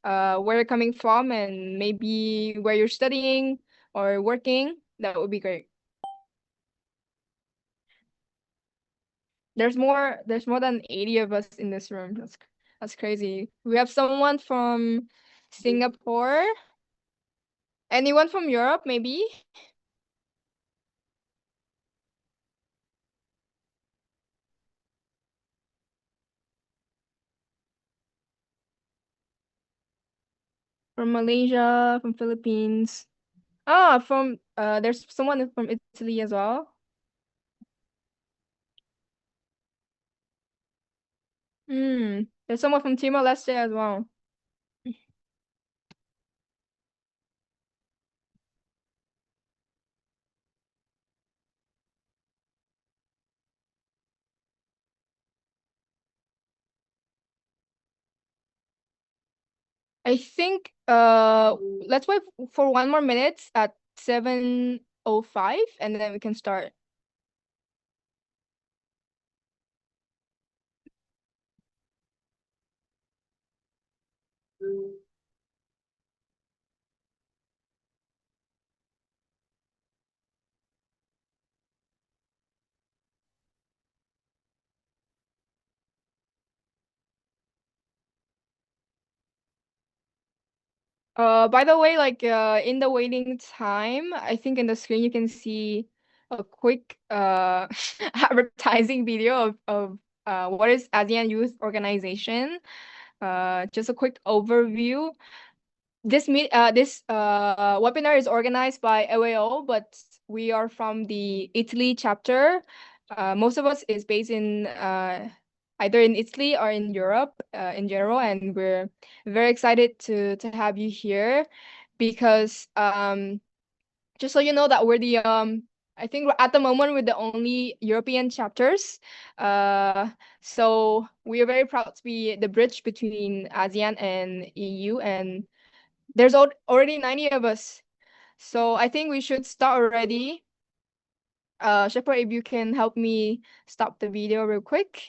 where you're coming from and maybe where you're studying or working. That would be great. There's more than 80 of us in this room. That's crazy. We have someone from Singapore. Anyone from Europe, maybe? From Malaysia, from Philippines. From there's someone from Italy as well. There's someone from Timor-Leste as well. I think let's wait for 1 more minute at 7:05 and then we can start. By the way, like in the waiting time, I think in the screen you can see a quick advertising video of what is ASEAN Youth Organization. Just a quick overview. This webinar is organized by AWO, but we are from the Italy chapter. Most of us is based in either in Italy or in Europe in general, and we're very excited to have you here because just so you know that we're the I think at the moment we're the only European chapters. So we are very proud to be the bridge between ASEAN and EU, and there's already 90 of us. So I think we should start already. Shepard, if you can help me stop the video real quick.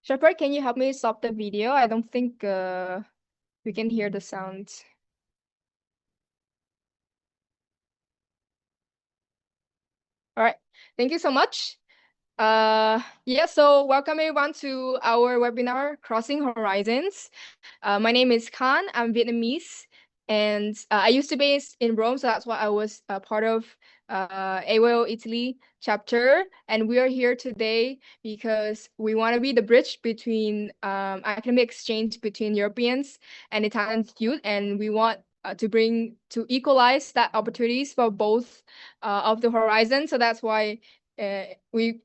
Shepard, can you help me stop the video? I don't think we can hear the sound. All right, thank you so much. Yeah, so welcome everyone to our webinar, Crossing Horizons. My name is Khan. I'm Vietnamese, and I used to be in Rome, so that's why I was part of AWO Italy chapter. And we are here today because we want to be the bridge between academic exchange between Europeans and Italian youth, and we want to equalize that opportunities for both of the horizons. So that's why we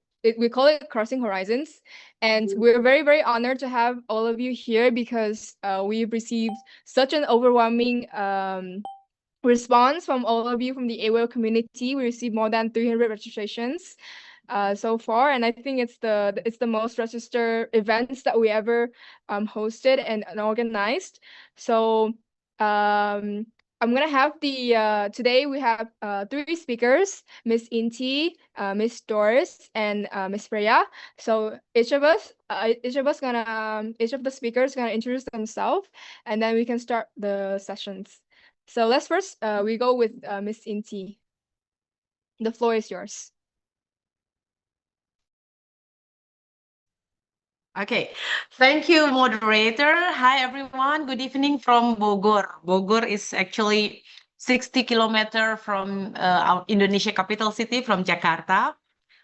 call it Crossing Horizons. And we're very, very honored to have all of you here because we've received such an overwhelming response from all of you from the AWO community. We received more than 300 registrations so far, and I think it's the most registered events that we ever hosted and organized. So I'm gonna have today we have three speakers, Miss Inti, Miss Doris, and Miss Freya. So each of the speakers gonna introduce themselves, and then we can start the sessions. So let's first we go with Miss Inti. The floor is yours. Okay, thank you, moderator. Hi, everyone. Good evening from Bogor. Bogor is actually 60 kilometers from our Indonesia capital city, from Jakarta.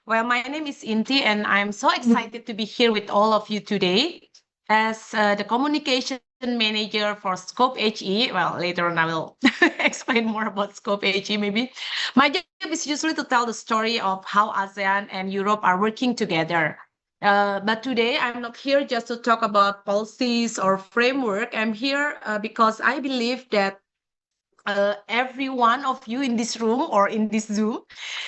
Well, my name is Inti, and I'm so excited to be here with all of you today as the communication manager for Scope HE. Well, later on, I will explain more about Scope HE maybe. My job is usually to tell the story of how ASEAN and Europe are working together. But today I'm not here just to talk about policies or framework. I'm here because I believe that every one of you in this room or in this Zoom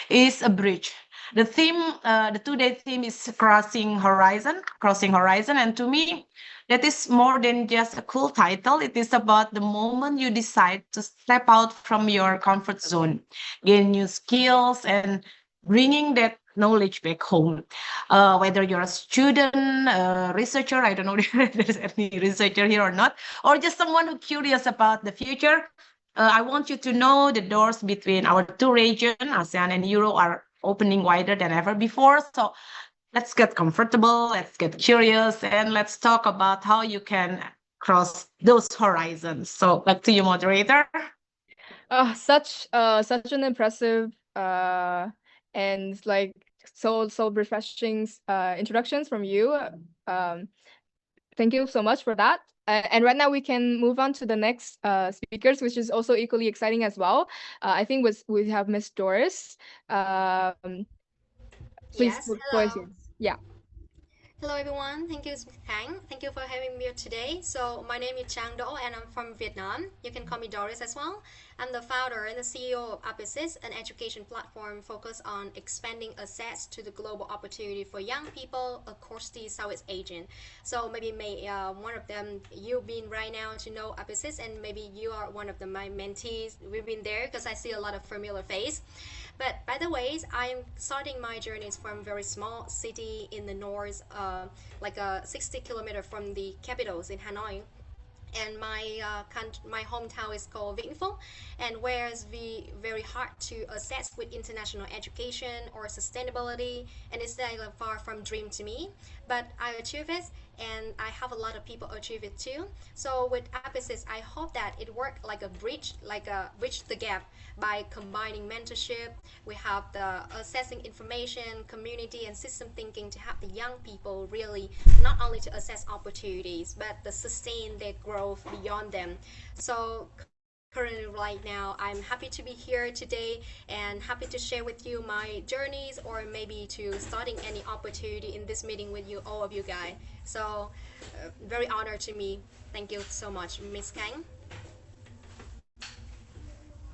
is a bridge. The theme, the two-day theme is crossing horizon. And to me, that is more than just a cool title. It is about the moment you decide to step out from your comfort zone, gain new skills, and bringing that knowledge back home. Whether you're a student, a researcher, I don't know if there's any researcher here or not, or just someone who's curious about the future, I want you to know the doors between our two regions, ASEAN and Euro, are opening wider than ever before. So let's get comfortable, let's get curious, and let's talk about how you can cross those horizons. So back to you, moderator. Such an impressive and like so refreshing introductions from you. Thank you so much for that. And right now we can move on to the next speakers, which is also equally exciting as well. I think we have Miss Doris. Please, Yes, the floor is hello. yours. Yeah. Hello everyone. Thank you, Kang. Thank you for having me here today. So my name is Chang Do and I'm from Vietnam. You can call me Doris as well. I'm the founder and the CEO of Apesis, an education platform focused on expanding access to the global opportunity for young people across the Southeast Asian. So maybe one of them you've been right now to know Apesis, and maybe you are one of my mentees. We've been there because I see a lot of familiar face. But by the way, I'm starting my journeys from very small city in the north, like 60 kilometer from the capitals in Hanoi, and my hometown is called Vĩnh Phúc, and whereas we very hard to access with international education or sustainability, and it's like far from dream to me, but I achieve it, and I have a lot of people achieve it too. So with Apesis, I hope that it worked like a bridge, like a bridge the gap by combining mentorship. We have the assessing information, community, and system thinking to help the young people really not only to assess opportunities but to sustain their growth beyond them. So currently right now I'm happy to be here today and happy to share with you my journeys, or maybe to starting any opportunity in this meeting with you, all of you guys. So very honored to me. Thank you so much, Miss Kang.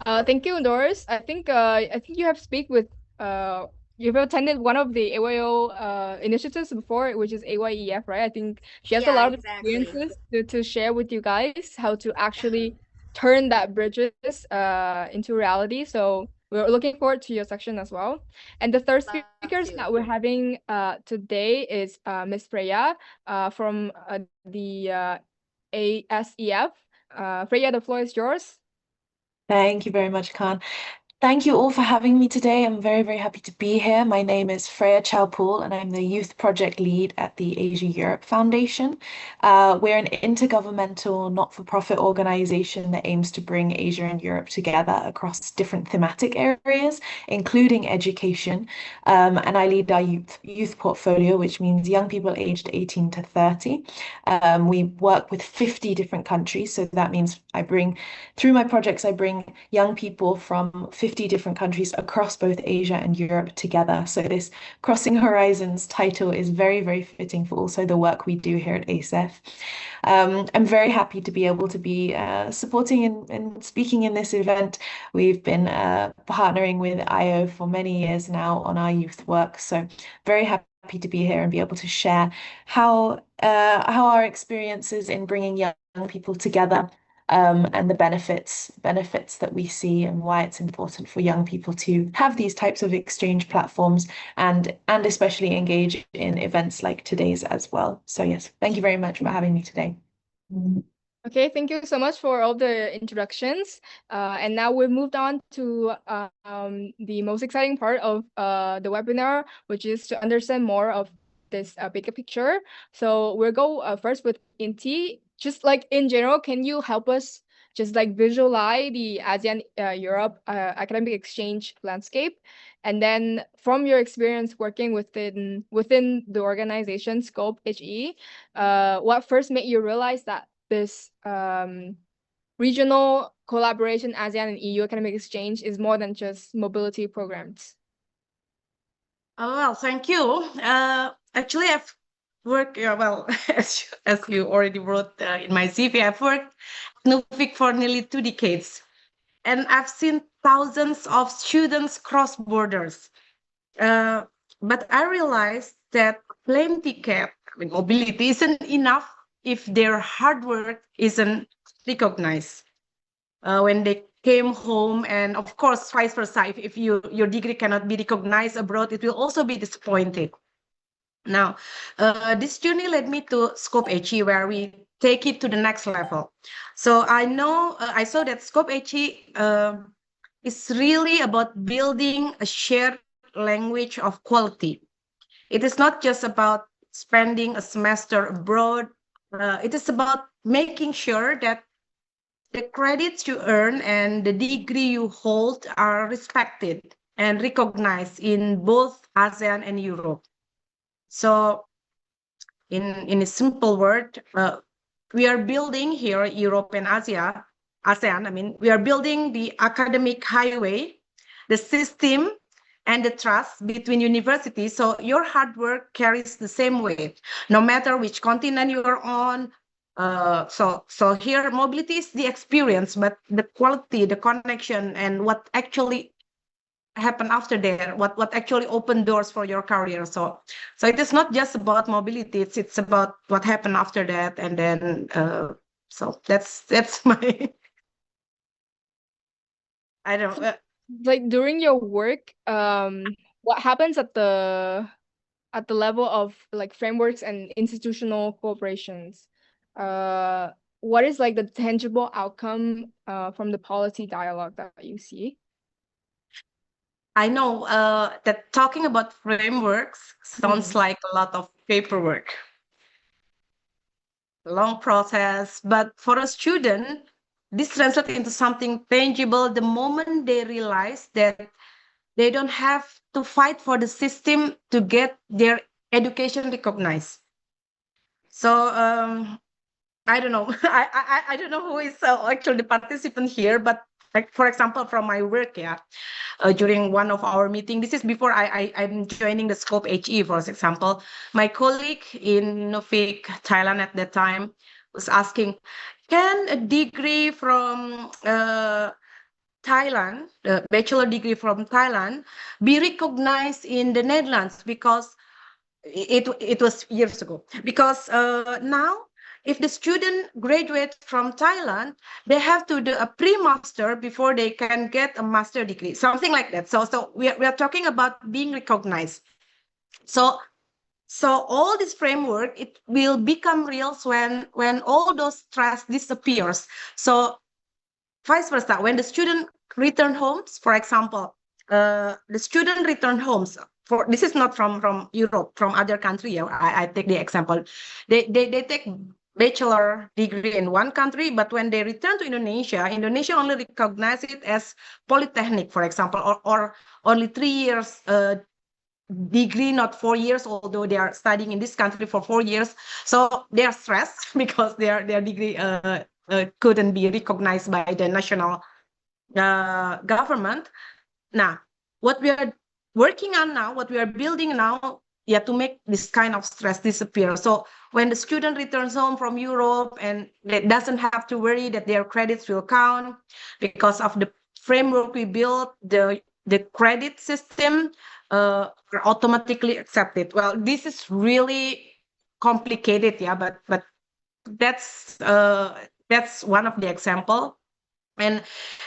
Thank you, Doris. I think you have speak with you've attended one of the AYO initiatives before, which is AYEF, right? I think she has a Yeah, lot of exactly. experiences to share with you guys how to actually turn that bridges into reality. So we're looking forward to your section as well. And the third Love speakers to. that we're having today is Miss Freya from the ASEF. Freya, the floor is yours. Thank you very much, Khan. Thank you all for having me today. I'm very, very happy to be here. My name is Freya Chowpool, and I'm the Youth Project Lead at the Asia Europe Foundation. We're an intergovernmental, not-for-profit organization that aims to bring Asia and Europe together across different thematic areas, including education. And I lead our youth portfolio, which means young people aged 18 to 30. We work with 50 different countries, so that means through my projects, I bring young people from 50 different countries across both Asia and Europe together. So this Crossing Horizons title is very, very fitting for also the work we do here at ASEF. I'm very happy to be able to be supporting and speaking in this event. We've been partnering with IO for many years now on our youth work. So very happy to be here and be able to share how our experiences in bringing young people together and the benefits that we see, and why it's important for young people to have these types of exchange platforms and especially engage in events like today's as well. So yes, thank you very much for having me today. Okay, thank you so much for all the introductions. And now we've moved on to the most exciting part of the webinar, which is to understand more of this bigger picture. So we'll go first with Inti. Just like in general, can you help us just like visualize the ASEAN Europe academic exchange landscape? And then from your experience working within the organization scope HE, what first made you realize that this regional collaboration, ASEAN and EU academic exchange, is more than just mobility programs? Oh, well, thank you. Actually, I've worked, well, as you already wrote in my CV, I've worked at Nuffic for nearly 2 decades. And I've seen thousands of students cross borders, Uh, but I realized that plane ticket, I mean, mobility isn't enough if their hard work isn't recognized. When they came home, and of course, vice versa, if your degree cannot be recognized abroad, it will also be disappointed. Now, this journey led me to Scope HE, where we take it to the next level. So I saw that Scope HE is really about building a shared language of quality. It is not just about spending a semester abroad. It is about making sure that the credits you earn and the degree you hold are respected and recognized in both ASEAN and Europe. So in a simple word, we are building here Europe and ASEAN. I mean, we are building the academic highway, the system, and the trust between universities. So your hard work carries the same weight, no matter which continent you are on. So here mobility is the experience, but the quality, the connection, and what actually happen after there, what actually opened doors for your career. So it is not just about mobility, it's about what happened after that. And then so that's my I don't know. Like during your work, what happens at the level of like frameworks and institutional cooperations? What is like the tangible outcome from the policy dialogue that you see? I know that talking about frameworks sounds like a lot of paperwork, long process, but for a student, this translates into something tangible the moment they realize that they don't have to fight for the system to get their education recognized. So I don't know. I don't know who is actually the participant here, but like for example, from my work, yeah, during one of our meeting, this is before I'm joining the Scope HE, for example, my colleague in Nuffic, Thailand at that time was asking, can a degree from Thailand, the bachelor degree from Thailand, be recognized in the Netherlands? Because it was years ago. Because now, if the student graduates from Thailand, they have to do a pre-master before they can get a master degree, something like that. So we are talking about being recognized. So so all this framework, it will become real when all those trust disappears. So vice versa, when the student return homes, for example, the student return homes, for this is not from Europe, from other country. Yeah, I take the example. They take bachelor degree in one country, but when they return to Indonesia, Indonesia only recognize it as polytechnic, for example, or only 3 years degree, not 4 years, although they are studying in this country for 4 years. So they are stressed because their degree couldn't be recognized by the national government. Now, what we are working on now, what we are building now, yeah, to make this kind of stress disappear. So when the student returns home from Europe, and they doesn't have to worry that their credits will count because of the framework we built, the credit system are automatically accepted. Well, this is really complicated, yeah, but that's one of the example. And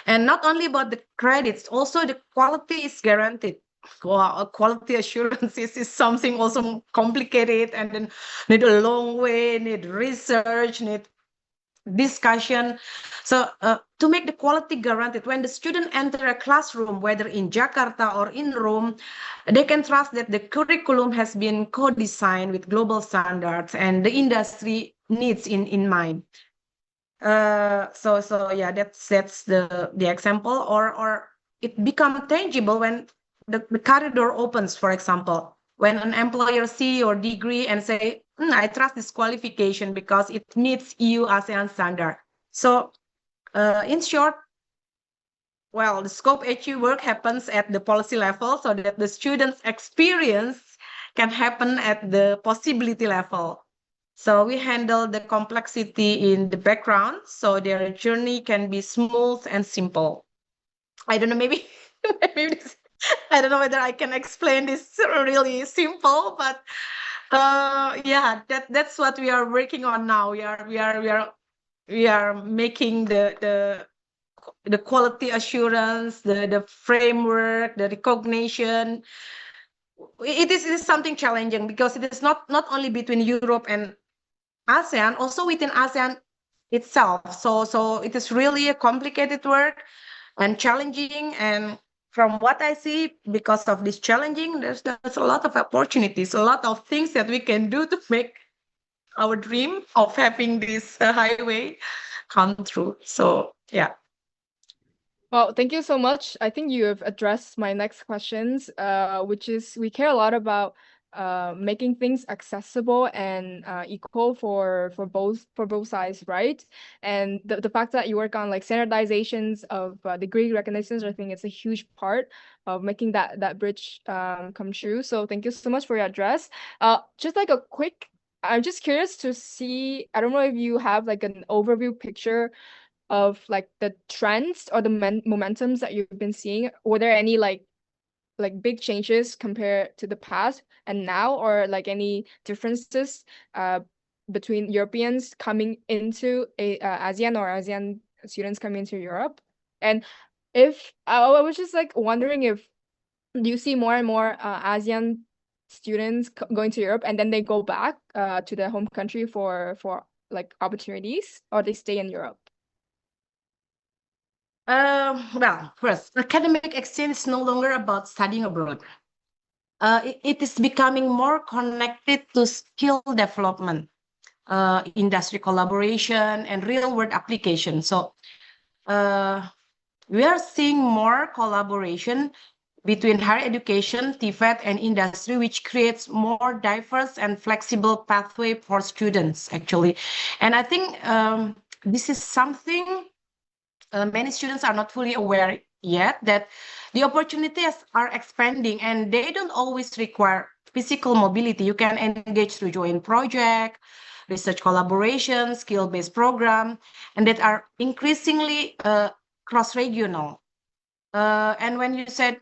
not only about the credits, also the quality is guaranteed. Wow, quality assurance is something also complicated, and then need a long way, need research, need discussion. So to make the quality guaranteed, when the student enter a classroom, whether in Jakarta or in Rome, they can trust that the curriculum has been co-designed with global standards and the industry needs in mind. So yeah, that's the example, or it become tangible when the corridor opens, for example, when an employer see your degree and say, I trust this qualification because it meets EU ASEAN standard. So in short, well, the Scope HE work happens at the policy level so that the students' experience can happen at the possibility level. So we handle the complexity in the background so their journey can be smooth and simple. I don't know, maybe maybe I don't know whether I can explain this really simple, but yeah, that's what we are working on now. We are making the quality assurance, the framework, the recognition. It is something challenging because it is not only between Europe and ASEAN, also within ASEAN itself. So it is really a complicated work and challenging. And from what I see, because of this challenging, there's a lot of opportunities, a lot of things that we can do to make our dream of having this highway come true. So yeah. Well, thank you so much. I think you have addressed my next questions, which is we care a lot about making things accessible and equal for both sides, right? And the fact that you work on like standardizations of degree recognitions, I think it's a huge part of making that bridge come true. So thank you so much for your address. Just like a quick, I'm just curious to see, I don't know if you have like an overview picture of like the trends or the momentums that you've been seeing. Were there any like big changes compared to the past and now, or like any differences between Europeans coming into ASEAN or ASEAN students coming into Europe? And if I was just like wondering if do you see more and more ASEAN students going to Europe and then they go back to their home country for like opportunities, or they stay in Europe? Well, first, academic exchange is no longer about studying abroad. It is becoming more connected to skill development, industry collaboration, and real-world application. So we are seeing more collaboration between higher education, TVET, and industry, which creates more diverse and flexible pathway for students, actually. And I think this is something many students are not fully aware yet, that the opportunities are expanding and they don't always require physical mobility. You can engage through joint project, research collaboration, skill-based program, and that are increasingly cross-regional. And when you said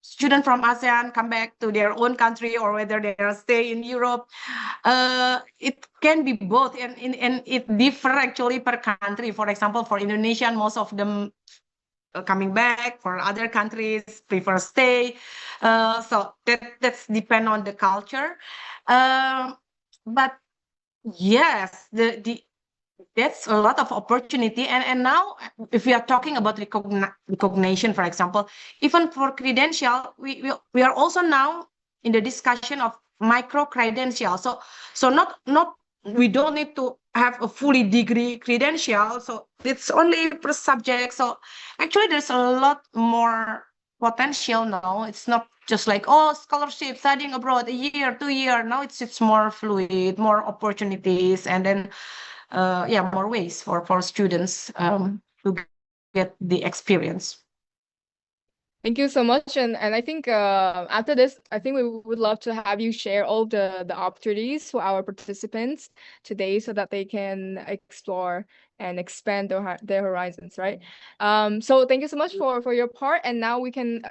students from ASEAN come back to their own country or whether they are stay in Europe, it can be both, and it differ actually per country. For example, for Indonesian, most of them coming back. For other countries, prefer stay. So that's depend on the culture. But yes, the that's a lot of opportunity. And now, if we are talking about recognition, for example, even for credential, we are also now in the discussion of micro credential. So not we don't need to have a fully degree credential. So it's only per subject. So actually, there's a lot more potential now. It's not just like, oh, scholarship, studying abroad, a year, 2 year. Now it's more fluid, more opportunities, and then yeah, more ways for students to get the experience. Thank you so much. And I think after this, I think we would love to have you share all the opportunities for our participants today so that they can explore and expand their horizons, right? So thank you so much for your part. And now we can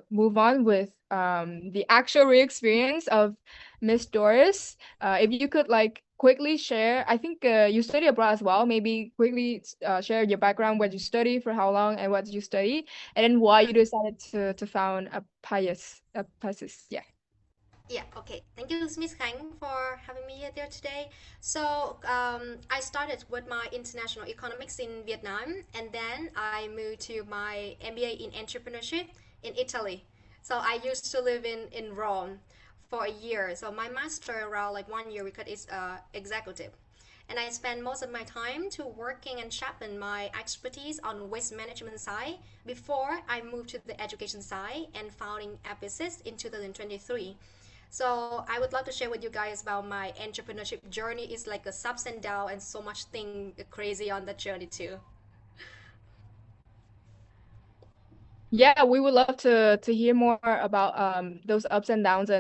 move on with the actual real experience of Miss Doris. If you could like quickly share, I think you study abroad as well. Maybe quickly share your background, where you study, for how long, and what did you study, and then why you decided to found a Piasis. Yeah. Yeah, okay. Thank you, Miss Khang, for having me here there today. So, I started with my international economics in Vietnam, and then I moved to my MBA in entrepreneurship in Italy. So, I used to live in Rome for a year. So, my master around like 1 year because it's executive. And I spend most of my time to working and sharpen my expertise on waste management side before I moved to the education side and founding Epicis in 2023. So I would love to share with you guys about my entrepreneurship journey. It's like a ups and down and so much thing crazy on that journey too. Yeah, we would love to hear more about those ups and downs,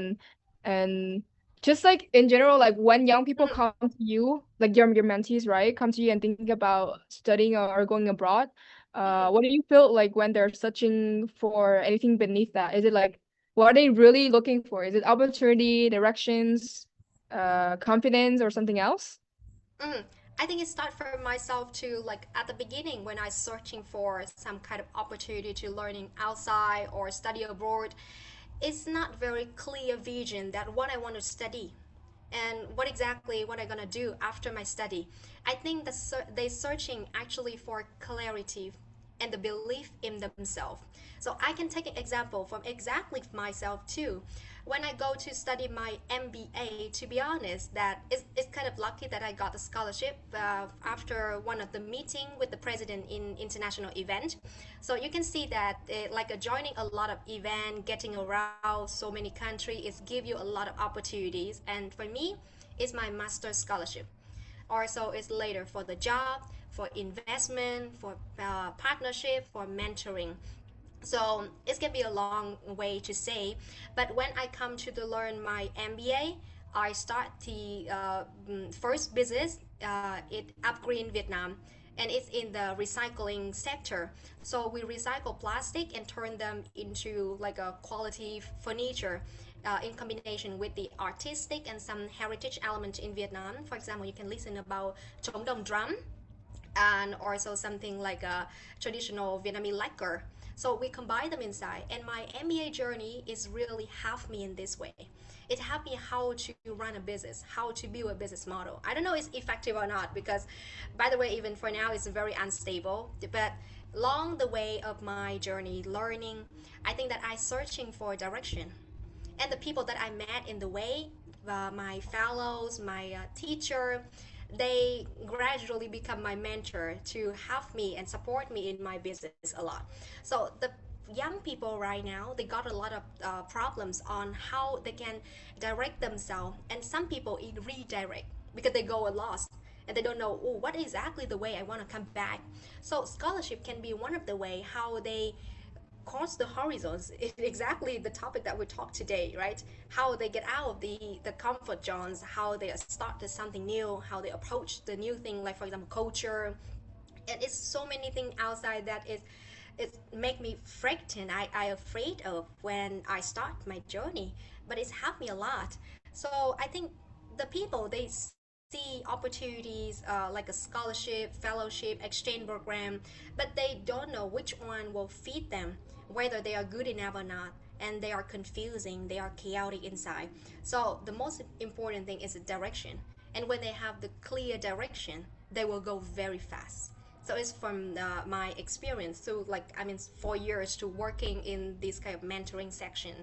and just like in general, like when young people Mm. come to you, like your mentees, right, come to you and think about studying or going abroad, Mhm. What do you feel like when they're searching for anything beneath that? Is it like what are they really looking for? Is it opportunity, directions, confidence, or something else? Mm. I think it started for myself too, like at the beginning when I was searching for some kind of opportunity to learning outside or study abroad. It's not very clear vision that what I want to study and what exactly what I'm gonna do after my study. I think they searching actually for clarity and the belief in themselves. So I can take an example from exactly myself too. When I go to study my MBA, to be honest, that it's kind of lucky that I got a scholarship after one of the meeting with the president in international event. So you can see that joining a lot of event, getting around so many countries, it give you a lot of opportunities. And for me, it's my master's scholarship. Also, it's later for the job, for investment, for partnership, for mentoring. So it can be a long way to say, but when I come to learn my MBA, I start the first business it Upgreen Vietnam, and it's in the recycling sector. So we recycle plastic and turn them into like a quality furniture. In combination with the artistic and some heritage element in Vietnam. For example, you can listen about trống đồng drum, and also something like a traditional Vietnamese lacquer. So we combine them inside. And my MBA journey is really helped me in this way. It helped me how to run a business, how to build a business model. I don't know if it's effective or not because, by the way, even for now, it's very unstable. But along the way of my journey, learning, I think that I searching for direction, and the people that I met in the way, my fellows, my teacher, they gradually become my mentor to help me and support me in my business a lot. So the young people right now, they got a lot of problems on how they can direct themselves, and some people redirect because they go lost and they don't know, oh, what exactly the way I want to come back. So scholarship can be one of the way how they cross the horizons is exactly the topic that we talk today, right? How they get out of the comfort zones, how they start to something new, how they approach the new thing, like for example culture. And it's so many things outside that is it make me frightened. I afraid of when I start my journey, but it's helped me a lot. So I think the people, they see opportunities like a scholarship, fellowship, exchange program, but they don't know which one will feed them, whether they are good enough or not, and they are confusing, they are chaotic inside. So the most important thing is the direction, and when they have the clear direction, they will go very fast. So it's from my experience to, like, I mean, 4 years to working in this kind of mentoring section.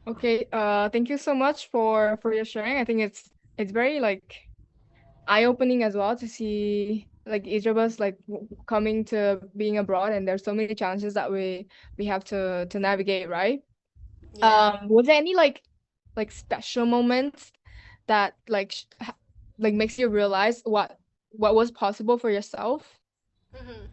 Okay, thank you so much for your sharing. I think it's very like eye-opening as well to see like each of us like coming to being abroad, and there's so many challenges that we have to navigate, right? Yeah. Was there any like special moments that like makes you realize what was possible for yourself? Mm-hmm.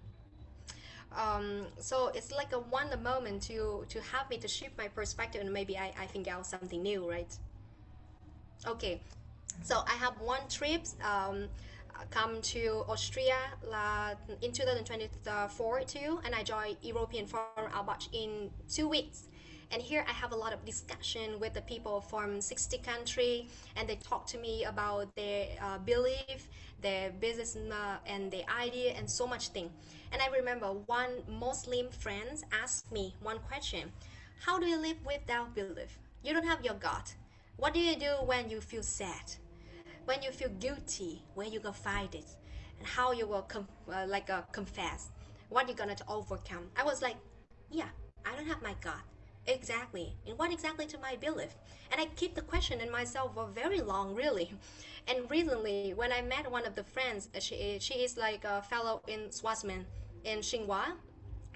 So it's like a wonder moment to help me to shift my perspective, and maybe I think out something new, right? Okay, so I have one trip come to Austria in 2024 too, and I joined European Forum Albach in 2 weeks. And here I have a lot of discussion with the people from 60 country, and they talk to me about their belief, their business, and their idea, and so much thing. And I remember one Muslim friend asked me one question: how do you live without belief? You don't have your God. What do you do when you feel sad? When you feel guilty, where you gonna find it? And how you will confess? What you gonna to overcome? I was like, yeah, I don't have my God. Exactly. And what exactly to my belief? And I keep the question in myself for very long, really. And recently, when I met one of the friends, she is like a fellow in Swaziland in Xinhua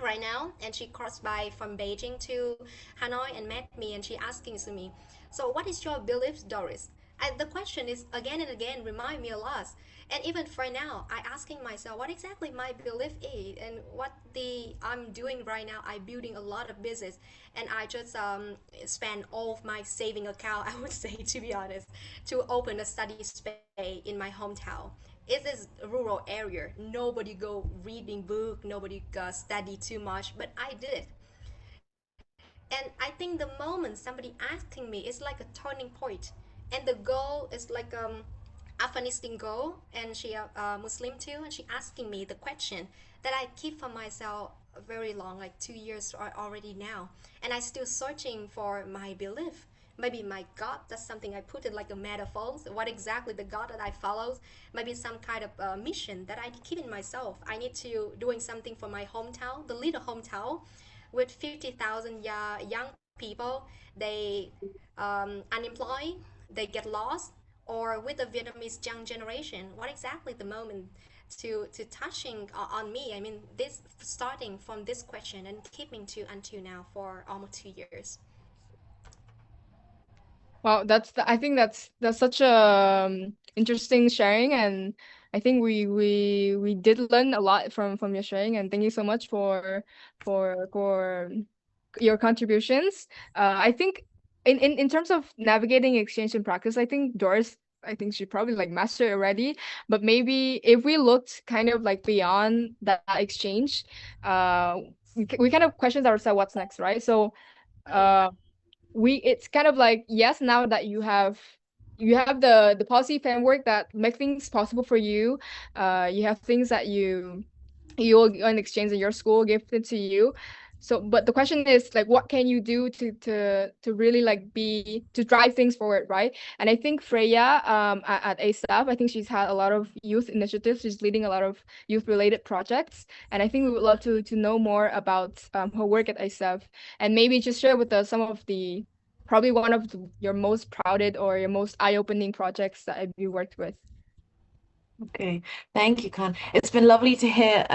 right now, and she crossed by from Beijing to Hanoi and met me, and she asking to me, so what is your belief, Doris? The question is again and again remind me a lot. And even for now, I asking myself what exactly my belief is and what the I'm doing right now. I building a lot of business, and I just spend all of my saving account. I would say, to be honest, to open a study space in my hometown. It is a rural area. Nobody go reading book. Nobody study too much, but I did it. And I think the moment somebody asking me is like a turning point, and the goal is like Afghanistan goal, and she Muslim too, and she asking me the question that I keep for myself very long, like 2 years already now, and I still searching for my belief. Maybe my God, that's something I put in like a metaphor. So what exactly the God that I follow? Maybe some kind of mission that I keep in myself. I need to doing something for my hometown, the little hometown, with 50,000 young people. They unemployed, they get lost, or with the Vietnamese young generation. What exactly the moment to touching on me? I mean, this starting from this question and keeping to until now for almost 2 years. Wow, I think that's such a interesting sharing, and I think we did learn a lot from your sharing, and thank you so much for your contributions. I think in terms of navigating exchange and practice, I think Doris, I think she probably like mastered it already. But maybe if we looked kind of like beyond that exchange, we kind of questions ourselves what's next, right? So Mm. uh we it's kind of like, yes, now that you have the policy framework that make things possible for you, you have things that you'll in exchange in your school gifted to you. So but the question is like, what can you do to really like be to drive things forward, right? And I think Freya at ASAP, I think she's had a lot of youth initiatives. She's leading a lot of youth related projects, and I think we would love to know more about her work at ASAP, and maybe just share with us some of the probably one of your most prouded or your most eye-opening projects that you worked with. Okay, thank you, Khan. It's been lovely to hear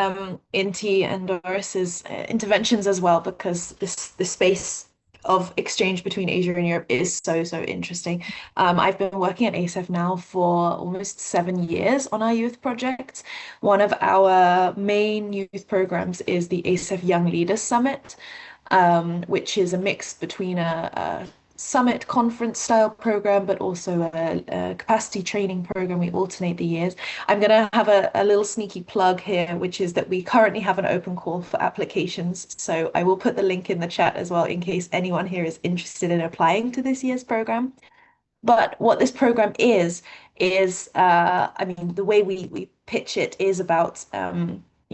Inti and Doris's interventions as well, because this space of exchange between Asia and Europe is so interesting. I've been working at ASEF now for almost 7 years on our youth projects. One of our main youth programs is the ASEF Young Leaders Summit, which is a mix between a summit conference style program, but also a capacity training program. We alternate the years. I'm going to have a little sneaky plug here, which is that we currently have an open call for applications. So I will put the link in the chat as well in case anyone here is interested in applying to this year's program. But what this program is I mean, the way we pitch it is about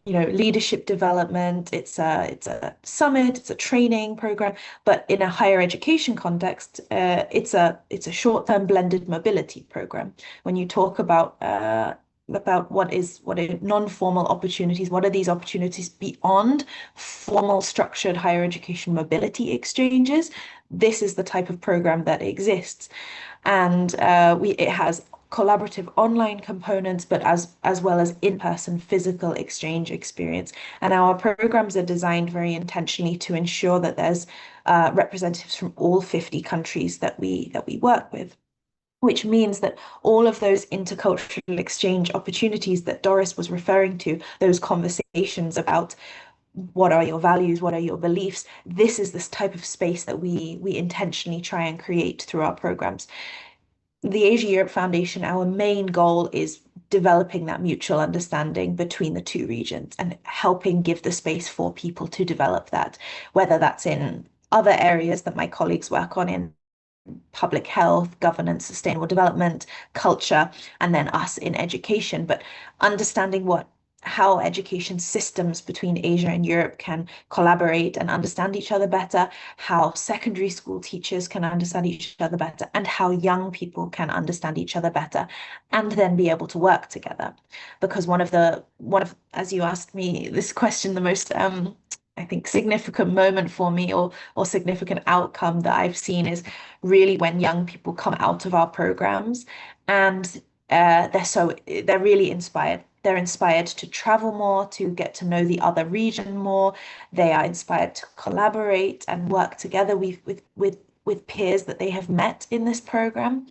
leadership development. It's a summit, it's a training program, but in a higher education context, it's a short-term blended mobility program. When you talk about what are non-formal opportunities, what are these opportunities beyond formal structured higher education mobility exchanges, this is the type of program that exists. And it has collaborative online components, but as well as in-person physical exchange experience. And our programs are designed very intentionally to ensure that there's representatives from all 50 countries that we work with, which means that all of those intercultural exchange opportunities that Doris was referring to, those conversations about what are your values, what are your beliefs, this is this type of space that we intentionally try and create through our programs. The Asia Europe Foundation, our main goal is developing that mutual understanding between the two regions and helping give the space for people to develop that, whether that's in other areas that my colleagues work on in public health, governance, sustainable development, culture, and then us in education, but understanding how education systems between Asia and Europe can collaborate and understand each other better, how secondary school teachers can understand each other better, and how young people can understand each other better, and then be able to work together. Because one of, as you asked me this question, the most I think significant moment for me or significant outcome that I've seen is really when young people come out of our programs and they're really inspired. They're inspired to travel more, to get to know the other region more. They are inspired to collaborate and work together with peers that they have met in this program.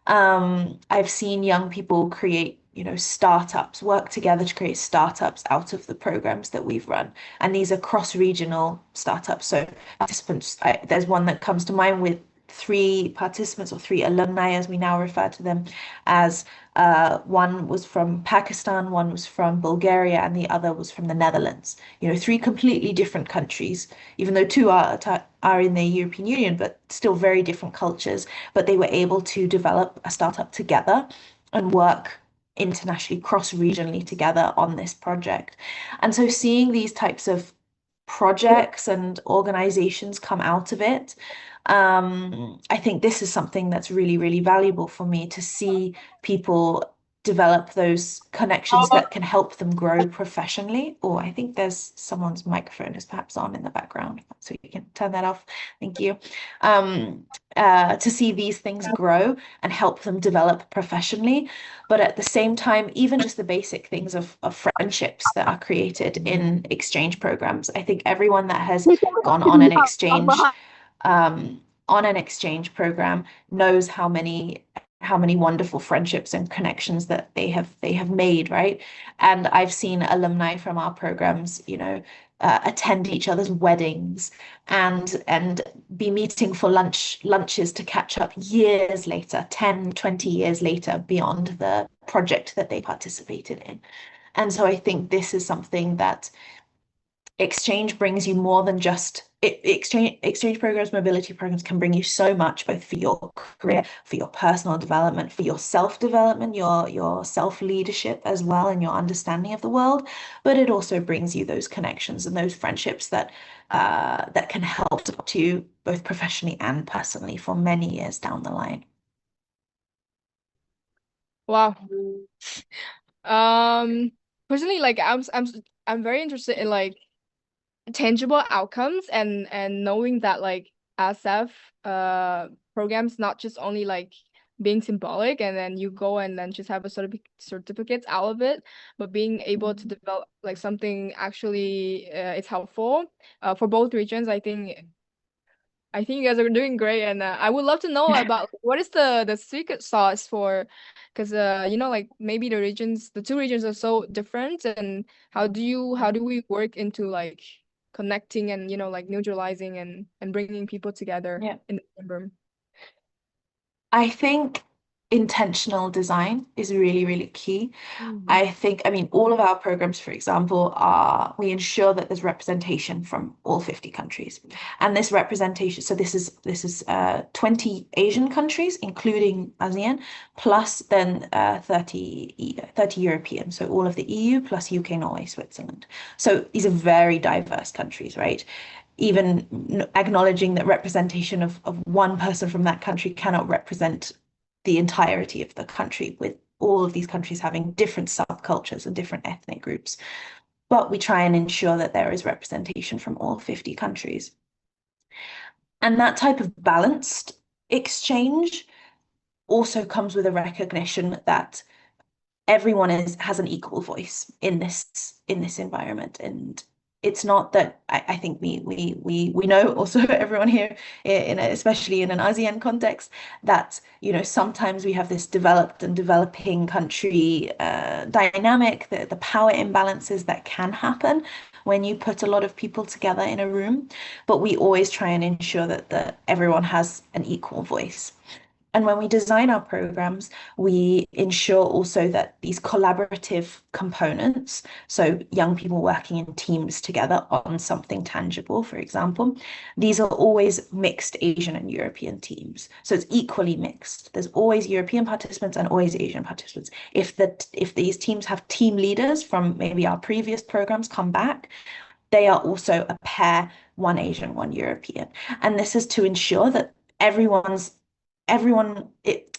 I've seen young people create, startups, work together to create startups out of the programs that we've run. And these are cross-regional startups. So participants, there's one that comes to mind with 3 participants, or 3 alumni, as we now refer to them, as one was from Pakistan, one was from Bulgaria, and the other was from the Netherlands. 3 completely different countries, even though 2 are in the European Union, but still very different cultures. But they were able to develop a startup together and work internationally, cross-regionally together on this project. And so seeing these types of projects and organizations come out of it, I think this is something that's really, really valuable for me, to see people develop those connections that can help them grow professionally. Oh, I think there's someone's microphone is perhaps on in the background, so you can turn that off. Thank you. To see these things grow and help them develop professionally. But at the same time, even just the basic things of friendships that are created in exchange programs. I think everyone that has gone on an exchange program knows how many wonderful friendships and connections that they have made, right? And I've seen alumni from our programs, attend each other's weddings and be meeting for lunches to catch up years later, 10, 20 years later, beyond the project that they participated in. And so I think this is something that exchange brings you more than just exchange programs, mobility programs can bring you so much, both for your career, for your personal development, for your self-development, your self-leadership as well, and your understanding of the world. But it also brings you those connections and those friendships that can help to you both professionally and personally for many years down the line. Wow. Personally, like I'm very interested in like tangible outcomes, and knowing that like SF programs not just only like being symbolic and then you go and then just have a certificates out of it, but being able to develop like something actually it's helpful for both regions. I think you guys are doing great, and I would love to know about what is the secret sauce for, because like maybe the 2 regions are so different, and how do we work into like connecting and like neutralizing and bringing people together in the same room? I think intentional design is really, really key. I mean, all of our programs, for example, we ensure that there's representation from all 50 countries. And this representation, so this is 20 Asian countries, including ASEAN, plus then 30 European, so all of the EU plus UK, Norway, Switzerland. So these are very diverse countries, right? Even acknowledging that representation of one person from that country cannot represent the entirety of the country, with all of these countries having different subcultures and different ethnic groups. But we try and ensure that there is representation from all 50 countries. And that type of balanced exchange also comes with a recognition that everyone has an equal voice in this environment. And it's not that I think we know also everyone here especially in an ASEAN context that sometimes we have this developed and developing country dynamic, the power imbalances that can happen when you put a lot of people together in a room, but we always try and ensure that everyone has an equal voice. And when we design our programs, we ensure also that these collaborative components, so young people working in teams together on something tangible, for example, these are always mixed Asian and European teams. So it's equally mixed. There's always European participants and always Asian participants. If these teams have team leaders from maybe our previous programs come back, they are also a pair, one Asian, one European. And this is to ensure that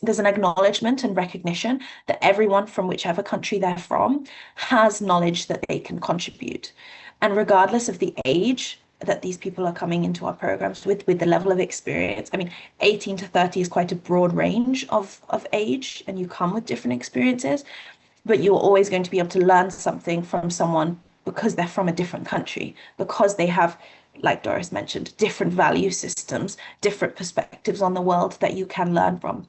there's an acknowledgement and recognition that everyone from whichever country they're from has knowledge that they can contribute. And regardless of the age that these people are coming into our programs with the level of experience, I mean, 18 to 30 is quite a broad range of age, and you come with different experiences, but you're always going to be able to learn something from someone because they're from a different country, because they have, like Doris mentioned, different value systems, different perspectives on the world that you can learn from.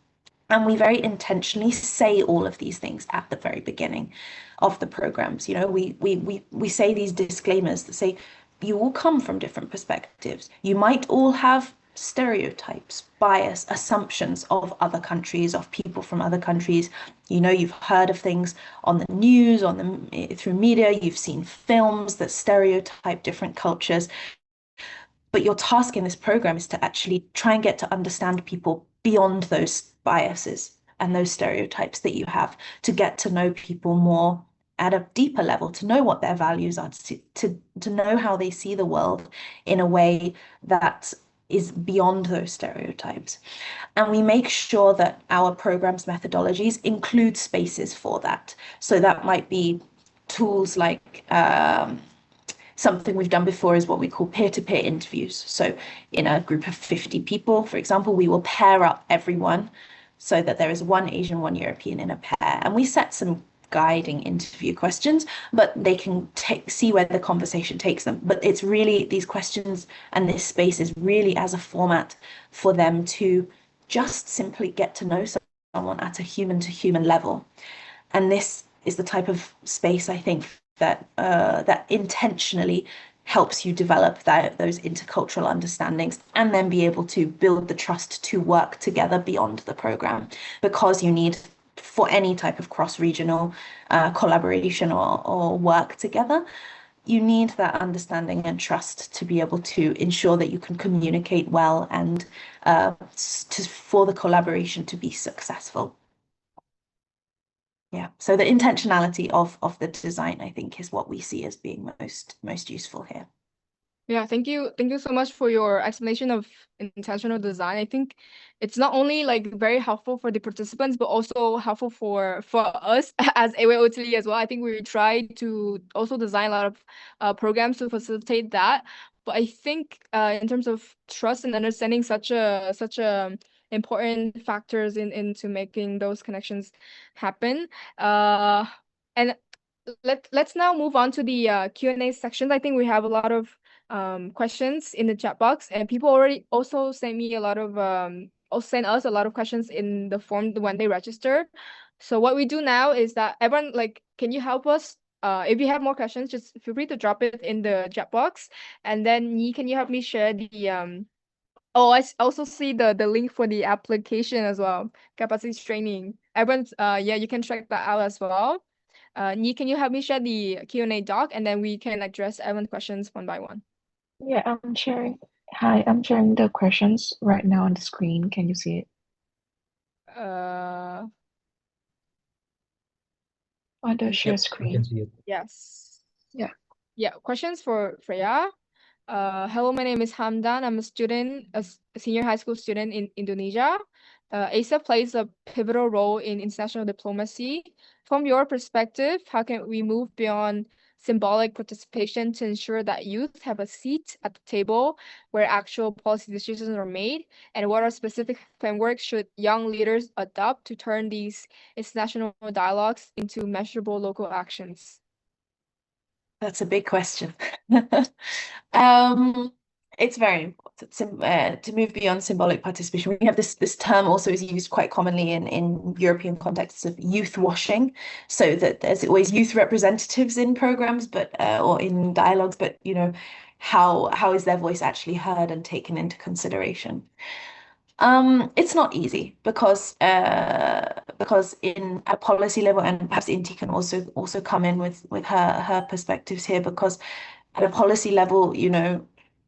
And we very intentionally say all of these things at the very beginning of the programs. You know, we say these disclaimers that say you all come from different perspectives. You might all have stereotypes, bias, assumptions of other countries, of people from other countries. You know, you've heard of things on the news, through media, you've seen films that stereotype different cultures. But your task in this program is to actually try and get to understand people beyond those biases and those stereotypes that you have, to get to know people more at a deeper level, to know what their values are, to know how they see the world in a way that is beyond those stereotypes. And we make sure that our program's methodologies include spaces for that. So that might be tools like something we've done before is what we call peer-to-peer interviews. So in a group of 50 people, for example, we will pair up everyone so that there is one Asian, one European in a pair. And we set some guiding interview questions, but they can see where the conversation takes them. But it's really, these questions and this space is really as a format for them to just simply get to know someone at a human to human level. And this is the type of space, I think, that intentionally helps you develop those intercultural understandings, and then be able to build the trust to work together beyond the program, because you need, for any type of cross-regional collaboration or work together, you need that understanding and trust to be able to ensure that you can communicate well and for the collaboration to be successful. Yeah, so the intentionality of the design, I think, is what we see as being most useful here. Yeah, thank you. Thank you so much for your explanation of intentional design. I think it's not only like very helpful for the participants, but also helpful for us as AWOTLE as well. I think we try to also design a lot of programs to facilitate that. But I think in terms of trust and understanding such a important factors into making those connections happen. And let's now move on to the Q&A sections. I think we have a lot of questions in the chat box, and people already also sent me a lot of also sent us a lot of questions in the form when they registered. So what we do now is that everyone, like, can you help us? If you have more questions, just feel free to drop it in the chat box, and then can you help me share the Oh, I also see the link for the application as well, capacity training. Everyone's yeah, you can check that out as well. Nhi, can you help me share the Q&A doc, and then we can address everyone's questions one by one? Yeah, I'm sharing. Hi, I'm sharing the questions right now on the screen. Can you see it? Uh, On the share Yep, I screen. can see it. yes. Yeah. Yeah, questions for Freya. Hello, my name is Hamdan. I'm a student, a senior high school student in Indonesia. ASA plays a pivotal role in international diplomacy. From your perspective, how can we move beyond symbolic participation to ensure that youth have a seat at the table where actual policy decisions are made? And what are specific frameworks should young leaders adopt to turn these international dialogues into measurable local actions? That's a big question. It's very important to move beyond symbolic participation. We have this term also is used quite commonly in European contexts of youth washing, so that there's always youth representatives in programs, but or in dialogues, but you know, how is their voice actually heard and taken into consideration? It's not easy because in at policy level, and perhaps Inti can also come in with her perspectives here, because at a policy level, you know,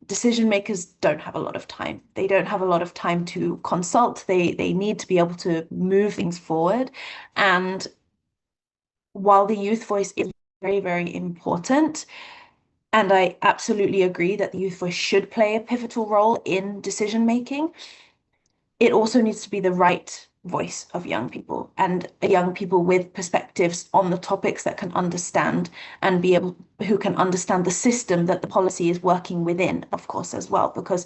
decision makers don't have a lot of time. They don't have a lot of time to consult. They need to be able to move things forward. And while the youth voice is very, very important, and I absolutely agree that the youth voice should play a pivotal role in decision making, it also needs to be the right voice of young people, and young people with perspectives on the topics that can understand and be able, who can understand the system that the policy is working within, of course, as well, because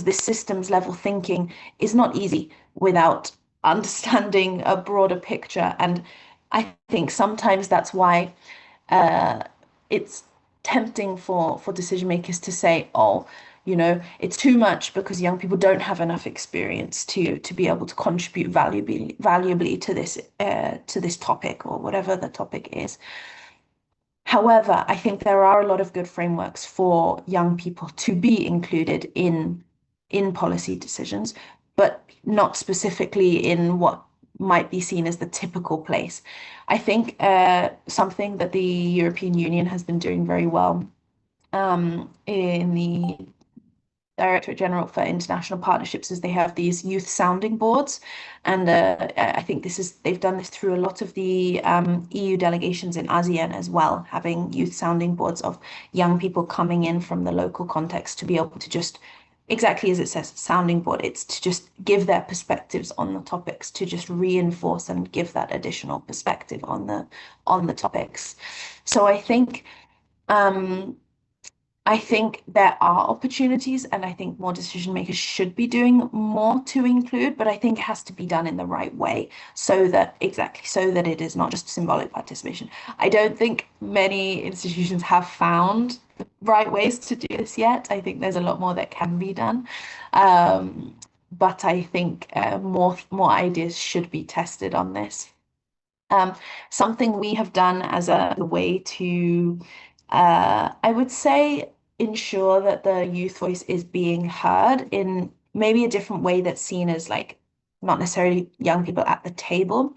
this systems level thinking is not easy without understanding a broader picture. And I think sometimes that's why it's tempting for decision makers to say, oh, it's too much because young people don't have enough experience to be able to contribute valuably to this topic or whatever the topic is. However, I think there are a lot of good frameworks for young people to be included in policy decisions, but not specifically in what might be seen as the typical place. I think something that the European Union has been doing very well in the Directorate General for International Partnerships is they have these youth sounding boards, and I think they've done this through a lot of the EU delegations in ASEAN as well, having youth sounding boards of young people coming in from the local context to be able to just, exactly as it says, sounding board, it's to just give their perspectives on the topics, to just reinforce and give that additional perspective on the topics. So I think there are opportunities, and I think more decision makers should be doing more to include, but I think it has to be done in the right way so that it is not just symbolic participation. I don't think many institutions have found the right ways to do this yet. I think there's a lot more that can be done. But I think more ideas should be tested on this. Something we have done as a way to I would say ensure that the youth voice is being heard in maybe a different way that's seen as like not necessarily young people at the table,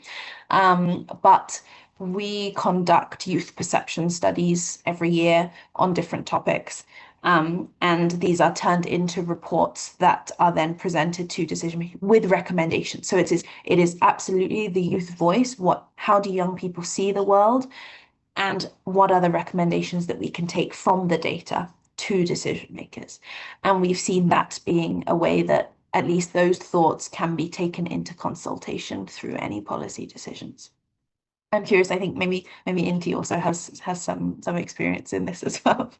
but we conduct youth perception studies every year on different topics. And these are turned into reports that are then presented to decision makers with recommendations. So it is absolutely the youth voice. How do young people see the world? And what are the recommendations that we can take from the data to decision makers? And we've seen that being a way that at least those thoughts can be taken into consultation through any policy decisions. I'm curious, I think maybe Inti also has some experience in this as well.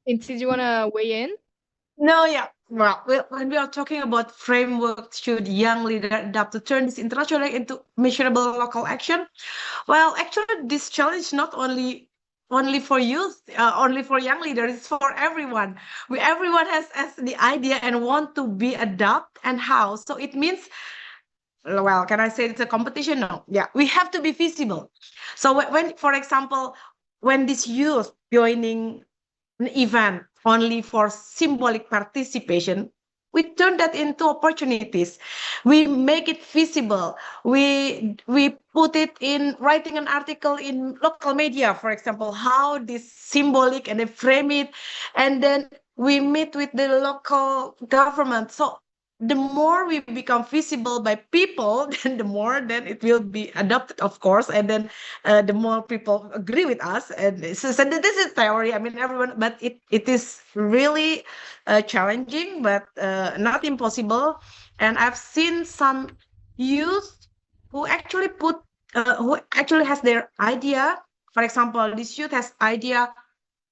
Inti, do you want to weigh in? No, yeah. Well, when we are talking about framework, should young leaders adapt to turn this international into measurable local action? Well, actually, this challenge not only for youth, only for young leaders, it's for everyone. Everyone has the idea and want to be adopt and how. So it means, well, can I say it's a competition? No. Yeah, we have to be visible. So when, for example, when this youth joining an event only for symbolic participation, we turn that into opportunities. We make it visible. We put it in writing an article in local media, for example, how this symbolic, and they frame it, and then we meet with the local government. So the more we become visible by people, then the more then it will be adopted, of course, and then the more people agree with us. And so this is theory. I mean, everyone, but it is really challenging, but not impossible. And I've seen some youth who actually who actually has their idea. For example, this youth has idea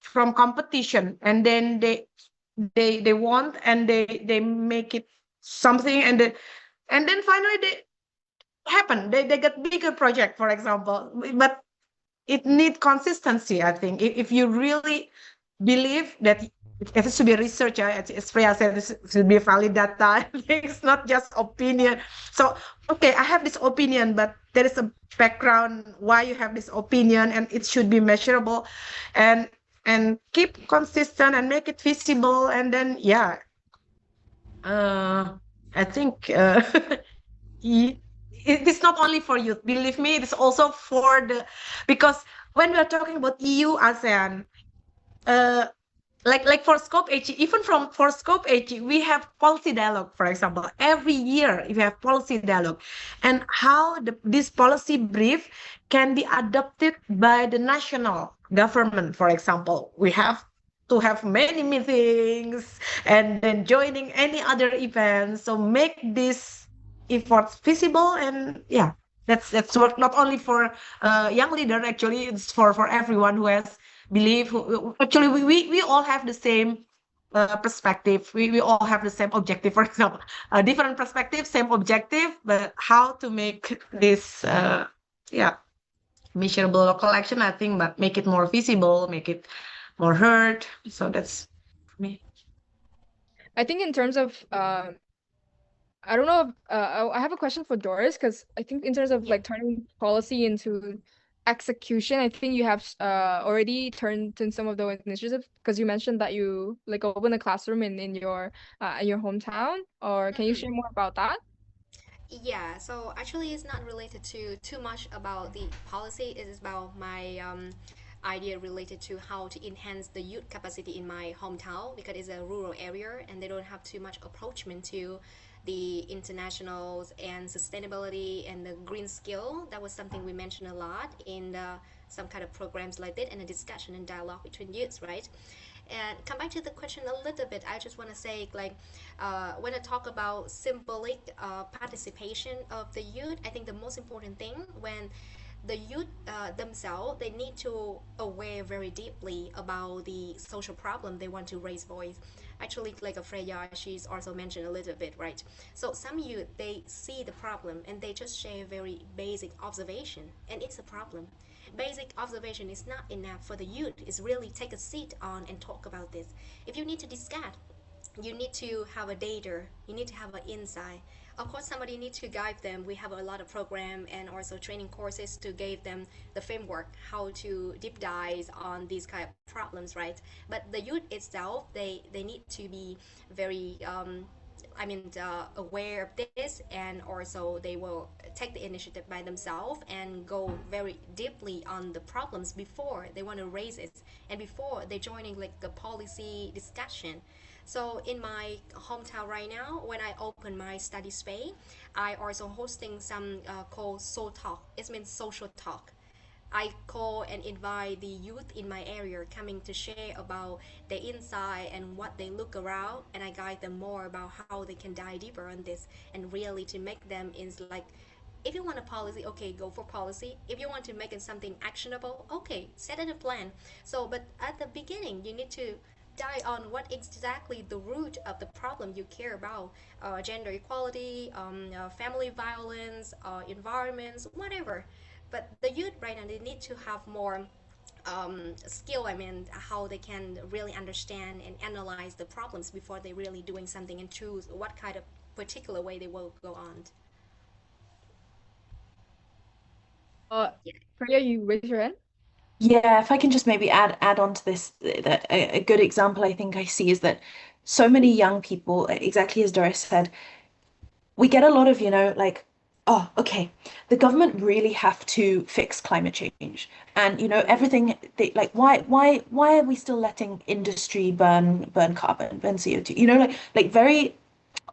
from competition, and then they want, and they make it something, and then finally they get bigger project, for example. But it needs consistency, I think. If you really believe that it has to be research, as Freya said, it should be valid data. It's not just opinion. So, okay, I have this opinion, but there is a background why you have this opinion, and it should be measurable, and keep consistent and make it visible. And then, yeah, I think it is not only for youth. Believe me, it is also for because when we are talking about EU, ASEAN, like for Scope HE, even for Scope HE, we have policy dialogue, for example. Every year we have policy dialogue, and how this policy brief can be adopted by the national government, for example. We have to have many meetings and then joining any other events. So make this efforts visible, and yeah, that's work not only for young leader. Actually, it's for everyone who has belief. Actually, we all have the same perspective. We all have the same objective. For example, different perspective, same objective, but how to make this measurable local action, I think, but make it more visible, make it more heard. So that's me. I think in terms of I don't know if, I have a question for Doris because I think in terms of Yeah. like turning policy into execution, I think you have already turned in some of those initiatives because you mentioned that you like open a classroom in your hometown. Or can you Mhm. share more about that? Yeah, so actually, it's not related to too much about the policy. It is about my idea related to how to enhance the youth capacity in my hometown because it's a rural area and they don't have too much approachment to the internationals and sustainability and the green skill. That was something we mentioned a lot in some kind of programs like that and a discussion and dialogue between youths, right? And come back to the question a little bit, I just want to say, like, when I talk about symbolic participation of the youth, I think the most important thing when the youth themselves, they need to aware very deeply about the social problem they want to raise voice. Actually, like a Freya, she's also mentioned a little bit, right? So some youth, they see the problem and they just share very basic observation, and it's a problem. Basic observation is not enough for the youth. It's really take a seat on and talk about this. If you need to discuss, you need to have a data, you need to have an insight. Of course, somebody needs to guide them. We have a lot of program and also training courses to give them the framework how to deep dive on these kind of problems, right? But the youth itself, they need to be very aware of this, and also they will take the initiative by themselves and go very deeply on the problems before they want to raise it and before they joining like the policy discussion. So in my hometown right now, when I open my study space, I also hosting some called soul talk. It means social talk. I call and invite the youth in my area coming to share about their insight and what they look around, and I guide them more about how they can dive deeper on this and really to make them is like, if you want a policy, okay, go for policy. If you want to make it something actionable, okay, set it a plan. So but at the beginning you need to dive on what exactly the root of the problem you care about, gender equality, family violence, environments, whatever. But the youth right now, they need to have more skill. I mean, how they can really understand and analyze the problems before they really doing something and choose what kind of particular way they will go on. Uh, Freya, you raise your hand. Yeah, if I can just maybe add on to this, that a good example I think I see is that so many young people, exactly as Doris said, we get a lot of, like, oh, okay, the government really have to fix climate change. And, everything they like, why are we still letting industry burn carbon, burn CO2? Like very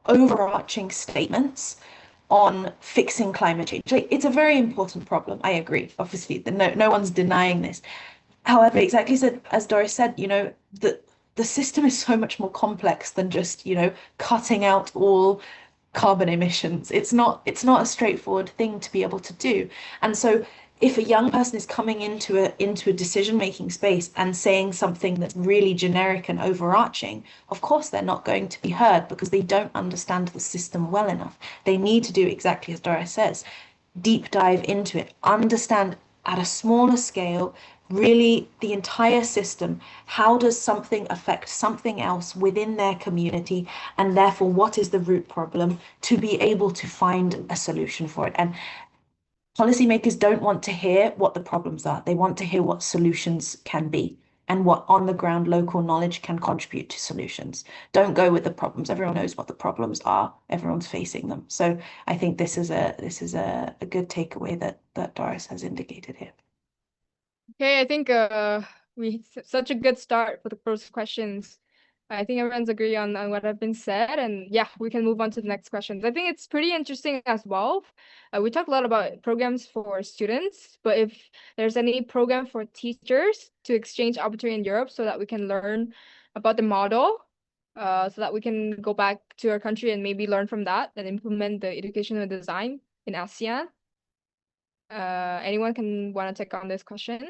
overarching statements on fixing climate change. Like, it's a very important problem. I agree. Obviously, no one's denying this. However, exactly as Doris said, the system is so much more complex than just, cutting out all carbon emissions. It's not a straightforward thing to be able to do. And so if a young person is coming into a decision-making space and saying something that's really generic and overarching, of course they're not going to be heard because they don't understand the system well enough. They need to do exactly as Doris says, deep dive into it, understand at a smaller scale, really the entire system. How does something affect something else within their community? And therefore, what is the root problem to be able to find a solution for it? And policymakers don't want to hear what the problems are. They want to hear what solutions can be and what on the ground local knowledge can contribute to solutions. Don't go with the problems. Everyone knows what the problems are. Everyone's facing them. So I think this is a good takeaway that Doris has indicated here. Okay, I think such a good start for the first questions. I think everyone's agree on what have been said, and yeah, we can move on to the next questions. I think it's pretty interesting as well. We talked a lot about programs for students, but if there's any program for teachers to exchange opportunity in Europe so that we can learn about the model, so that we can go back to our country and maybe learn from that and implement the educational design in ASEAN. Anyone can want to take on this question?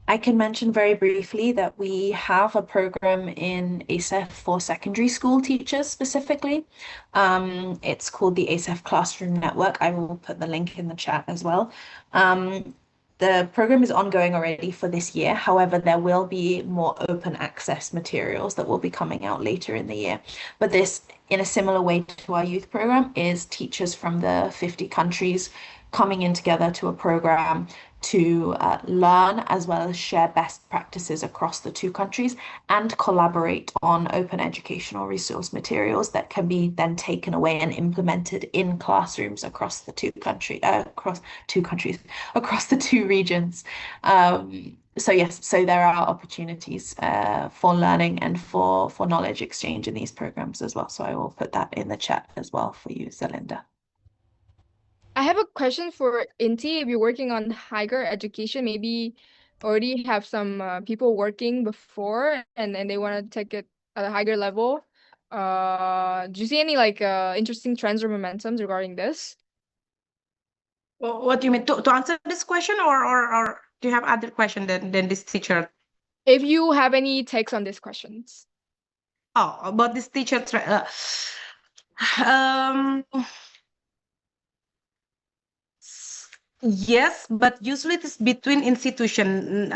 I can mention very briefly that we have a program in ASEF for secondary school teachers specifically. It's called the ASEF Classroom Network. I will put the link in the chat as well. the program is ongoing already for this year. However, there will be more open access materials that will be coming out later in the year. But this, in a similar way to our youth program, is teachers from the 50 countries coming in together to a program to learn as well as share best practices across the two countries and collaborate on open educational resource materials that can be then taken away and implemented in classrooms across the across the two regions. So yes, so there are opportunities for learning and for knowledge exchange in these programs as well. So I will put that in the chat as well for you, Zelinda. I have a question for Inti. If you're working on higher education, maybe already have some people working before and they want to take it at a higher level. Do you see any like interesting trends or momentums regarding this? Well, what do you mean to answer this question, or do you have other question than this teacher? If you have any takes on these questions. Oh, about this teacher. Um, yes, but usually it is between institution.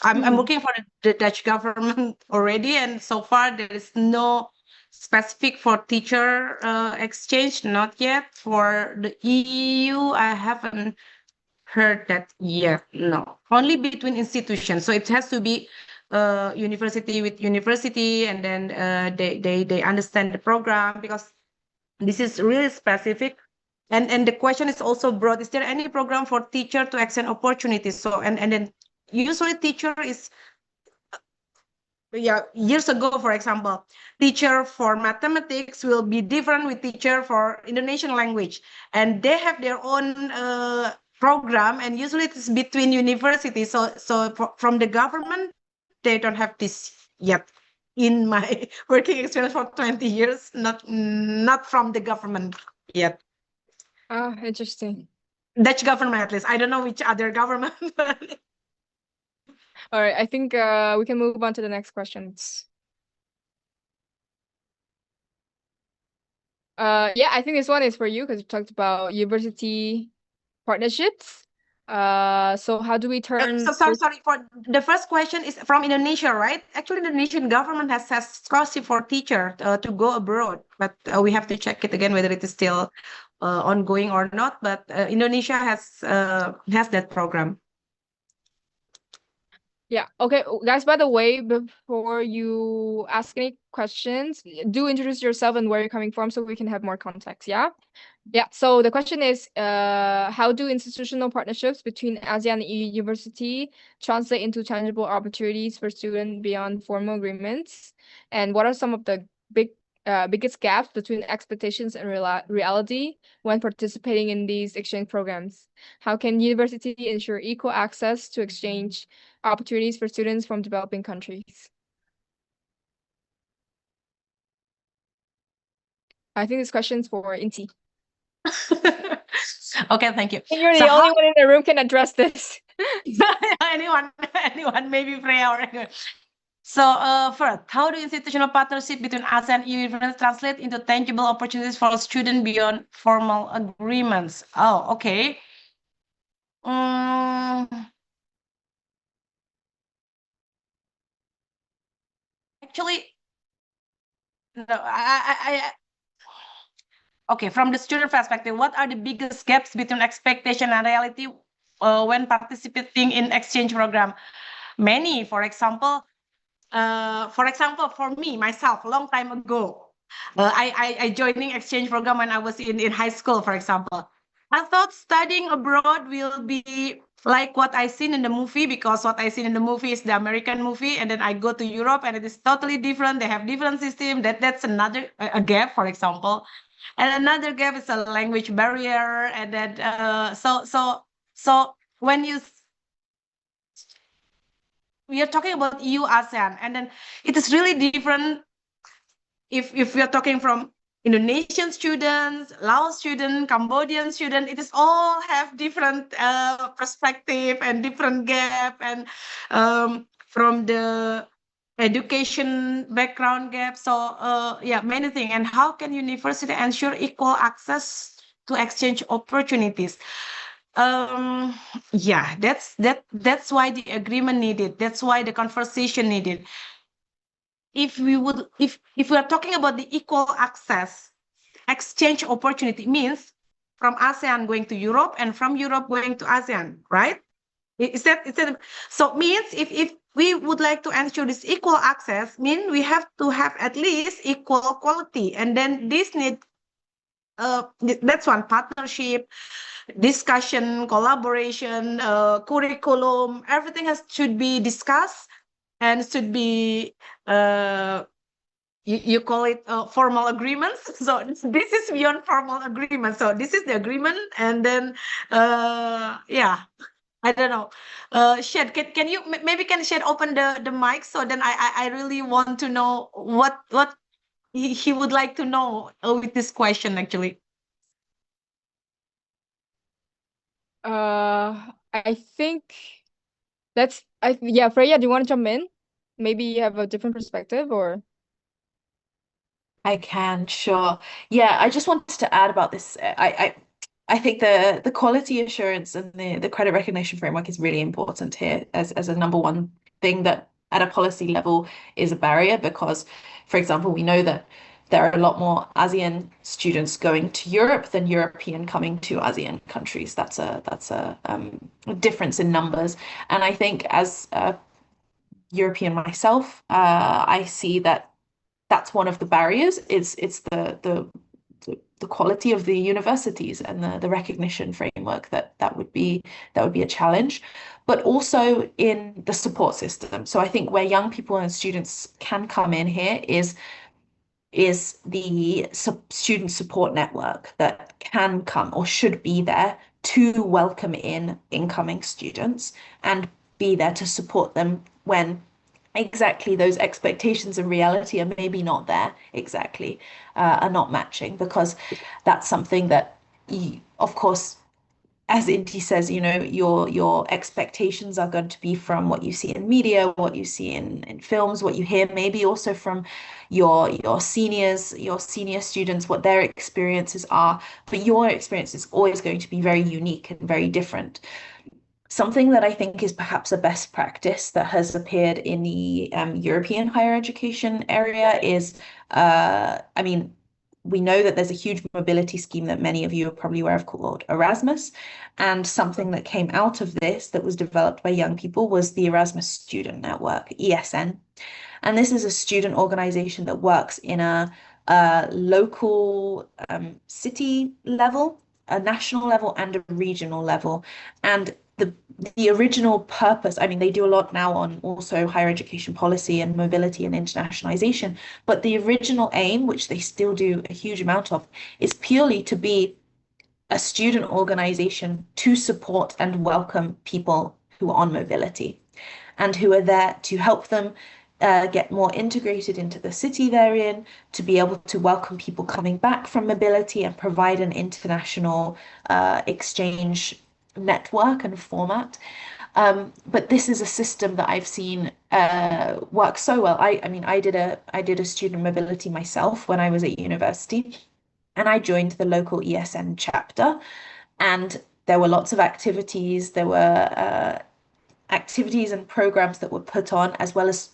I'm working for the Dutch government already, and so far there is no specific for teacher exchange, not yet. For the EU, I haven't heard that yet. No, only between institutions. So it has to be university with university, and then they understand the program, because this is really specific. And the question is also broad. Is there any program for teacher to extend opportunities? So and then usually teacher is, yeah, years ago, for example, teacher for mathematics will be different with teacher for Indonesian language, and they have their own program, and usually it is between universities. So from the government, they don't have this yet. In my working experience for 20 years, not from the government yet. Ah, interesting. Dutch government, at least. I don't know which other government. All right, I think we can move on to the next questions. Yeah, I think this one is for you because you talked about university partnerships. So how do we turn? So sorry for the first question is from Indonesia, right? Actually, the Indonesian government has scholarship for teacher to go abroad, but we have to check it again whether it is still ongoing or not. But Indonesia has that program. Yeah. Okay, guys, by the way, before you ask any questions, do introduce yourself and where you're coming from so we can have more context, yeah? Yeah, so the question is, how do institutional partnerships between ASEAN and EU university translate into tangible opportunities for students beyond formal agreements? And what are some of the biggest gaps between expectations and reality when participating in these exchange programs? How can university ensure equal access to exchange opportunities for students from developing countries? I think this question's for Inti. Okay, thank you. You're the only one in the room can address this. anyone, maybe Freya or anyone. So first, how do institutional partnership between ASEAN and EU translate into tangible opportunities for students beyond formal agreements? Oh, okay. Actually, no, okay, from the student perspective, what are the biggest gaps between expectation and reality when participating in exchange program? Many, for example, for me, myself, a long time ago, I joining exchange program when I was in high school, for example. I thought studying abroad will be like what I seen in the movie, because what I seen in the movie is the American movie, and then I go to Europe and it is totally different. They have different system. That's another a gap, for example. And another gap is a language barrier, and then so when we are talking about EU ASEAN, and then it is really different if we are talking from Indonesian students, Laos student, Cambodian student. It is all have different perspective and different gap, and from the education background gap. So yeah, many things. And how can university ensure equal access to exchange opportunities? Yeah, that's why the agreement needed. That's why the conversation needed. If we are talking about the equal access, exchange opportunity means from ASEAN going to Europe and from Europe going to ASEAN, right? Is that so? Means if we would like to ensure this equal access, mean we have to have at least equal quality, and then this need that's one partnership, discussion, collaboration, curriculum, everything should be discussed and should be you call it formal agreements. So this is beyond formal agreement. So this is the agreement, and then yeah, I don't know. Shed, can you maybe can Shed open the mic, so then I really want to know what he would like to know with this question actually. I think yeah, Freya, do you want to jump in? Maybe you have a different perspective, or I can, sure. Yeah, I just wanted to add about this. I think the quality assurance and the credit recognition framework is really important here as a number one thing that at a policy level is a barrier because, for example, we know that there are a lot more ASEAN students going to Europe than European coming to ASEAN countries. That's a difference in numbers. And I think as a European myself, I see that that's one of the barriers. It's the quality of the universities and the recognition framework that would be a challenge, but also in the support system. So I think where young people and students can come in here is the student support network that can come or should be there to welcome in incoming students and be there to support them when exactly those expectations and reality are maybe not there exactly, are not matching, because that's something that of course, as Inti says, your expectations are going to be from what you see in media, what you see in films, what you hear, maybe also from your seniors, your senior students, what their experiences are. But your experience is always going to be very unique and very different. Something that I think is perhaps a best practice that has appeared in the European higher education area is, I mean, we know that there's a huge mobility scheme that many of you are probably aware of called Erasmus. And something that came out of this that was developed by young people was the Erasmus Student Network, ESN. And this is a student organization that works in a local city level, a national level, and a regional level. And the original purpose, I mean, they do a lot now on also higher education policy and mobility and internationalization, but the original aim, which they still do a huge amount of, is purely to be a student organization to support and welcome people who are on mobility and who are there to help them get more integrated into the city they're in, to be able to welcome people coming back from mobility and provide an international exchange network and format. But this is a system that I've seen work so well. I mean, I did a student mobility myself when I was at university, and I joined the local ESN chapter, and there were lots of activities. There were activities and programs that were put on, as well as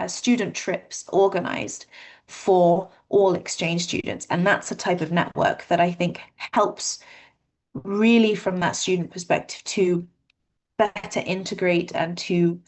student trips organized for all exchange students. And that's a type of network that I think helps really from that student perspective to better integrate and to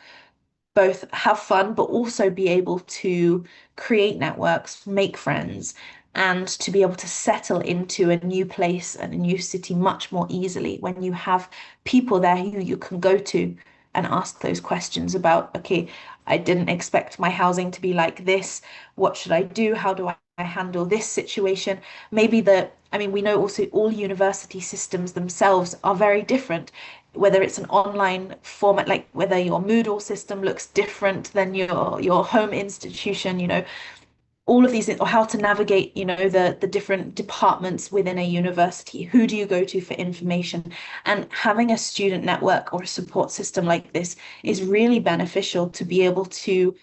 both have fun, but also be able to create networks, make friends, and to be able to settle into a new place and a new city much more easily when you have people there who you can go to and ask those questions about, okay, I didn't expect my housing to be like this. What should I do? How do I handle this situation? Maybe I mean, we know also all university systems themselves are very different, whether it's an online format, like whether your Moodle system looks different than your home institution, all of these things, or how to navigate, the different departments within a university. Who do you go to for information? And having a student network or a support system like this is really beneficial to be able to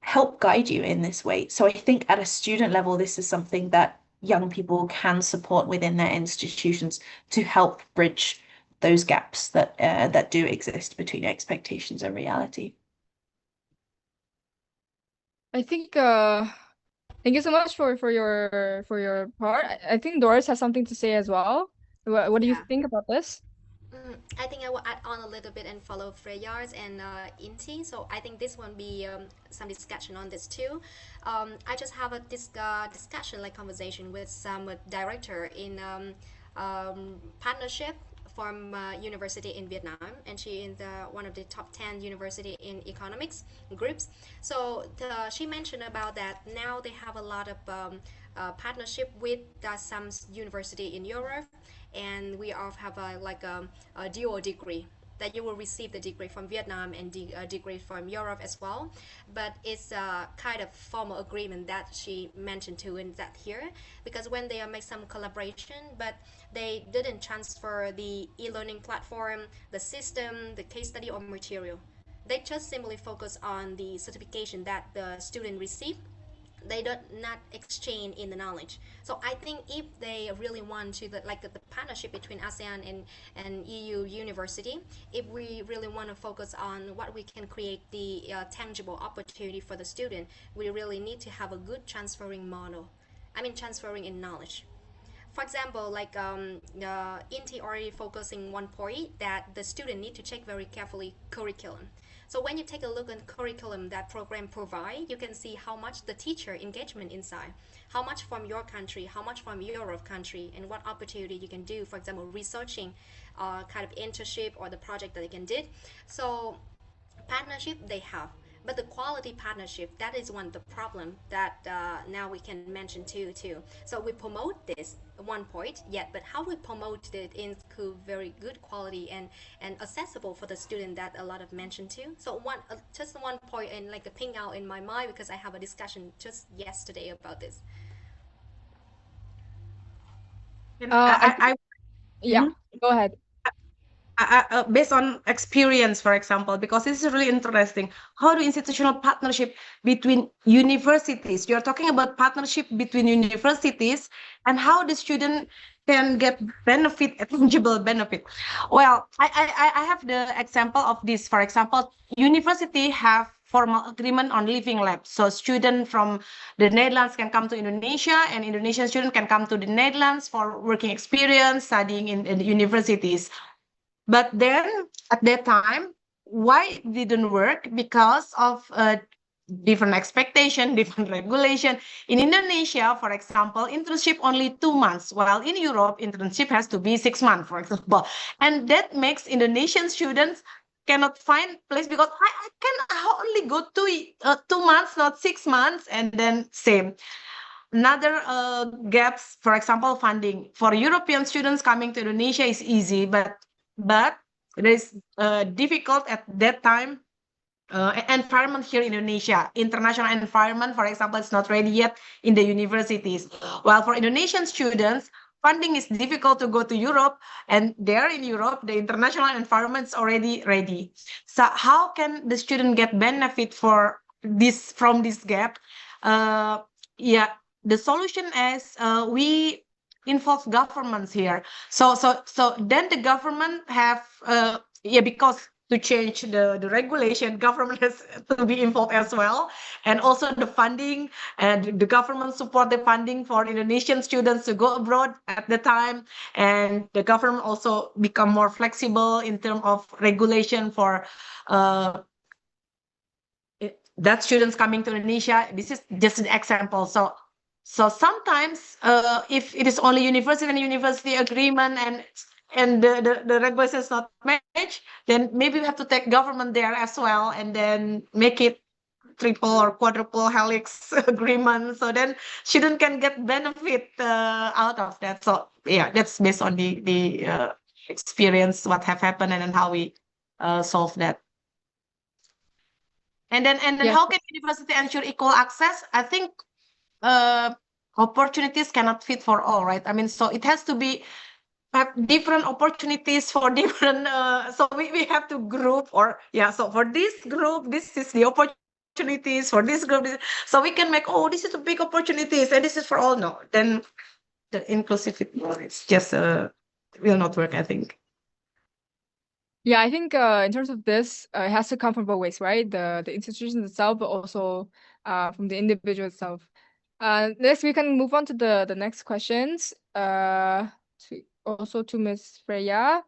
help guide you in this way. So I think at a student level, this is something that young people can support within their institutions to help bridge those gaps that do exist between expectations and reality. I think thank you so much for your part. I think Doris has something to say as well. What do you Yeah. think about this? I think I will add on a little bit and follow Freya's and Inti. So I think this one be some discussion on this too. I just have a discussion like conversation with some director in partnership from university in Vietnam, and she is one of the top 10 university in economics groups. So she mentioned about that now they have a lot of partnership with some university in Europe, and we all have a dual degree that you will receive the degree from Vietnam and degree from Europe as well. But it's a kind of formal agreement that she mentioned too in that here, because when they make some collaboration, but they didn't transfer the e-learning platform, the system, the case study or material. They just simply focus on the certification that the student received. They do not exchange in the knowledge. So I think if they really want to the partnership between ASEAN and EU university, if we really want to focus on what we can create the tangible opportunity for the student, we really need to have a good transferring model. I mean transferring in knowledge. For example, Inti already focusing one point that the student need to check very carefully curriculum. So when you take a look at curriculum that program provide, you can see how much the teacher engagement inside, how much from your country, how much from Europe country, and what opportunity you can do. For example, researching, kind of internship or the project that they can did. So partnership they have, but the quality partnership, that is one of the problem that now we can mention too. So we promote this one point yet, but how we promote it into very good quality and accessible for the student, that a lot of mentioned too. So just one point and like a ping out in my mind, because I have a discussion just yesterday about this. Yeah, go ahead. Based on experience, for example, because this is really interesting. How do institutional partnership between universities? You're talking about partnership between universities and how the student can get benefit, a tangible benefit. Well, I have the example of this. For example, university have formal agreement on living lab. So student from the Netherlands can come to Indonesia, and Indonesian student can come to the Netherlands for working experience, studying in the universities. But then at that time, why it didn't work? Because of different expectation, different regulation. In Indonesia, for example, internship only 2 months, while in Europe, internship has to be 6 months, for example. And that makes Indonesian students cannot find place because I can only go 2 months, not 6 months, and then same. Another gaps, for example, funding for European students coming to Indonesia is easy, but it is difficult at that time. Environment here in Indonesia, international environment, for example, it's not ready yet in the universities. While for Indonesian students, funding is difficult to go to Europe, and there in Europe, the international environment is already ready. So how can the student get benefit for this from this gap? Yeah, the solution is we involve governments here. So then the government have because to change the regulation, government has to be involved as well, and also the funding, and the government support the funding for Indonesian students to go abroad at the time, and the government also become more flexible in terms of regulation for that students coming to Indonesia. This is just an example. So sometimes if it is only university and university agreement and the regulations not match, then maybe we have to take government there as well, and then make it triple or quadruple helix agreement, so then student can get benefit out of that. So yeah, that's based on the experience, what have happened, and then how we solve that. And then Yes. how can university ensure equal access? I think opportunities cannot fit for all, right? I mean, so it has to be have different opportunities for different. So we have to group, or yeah. So for this group, this is the opportunities for this group. So we can make, oh, this is a big opportunities, and this is for all. No, then the inclusivity, it's just will not work, I think. Yeah, I think in terms of this, it has to come from both ways, right? The institution itself, but also from the individual itself. Next, we can move on to the next questions. To Ms. Freya.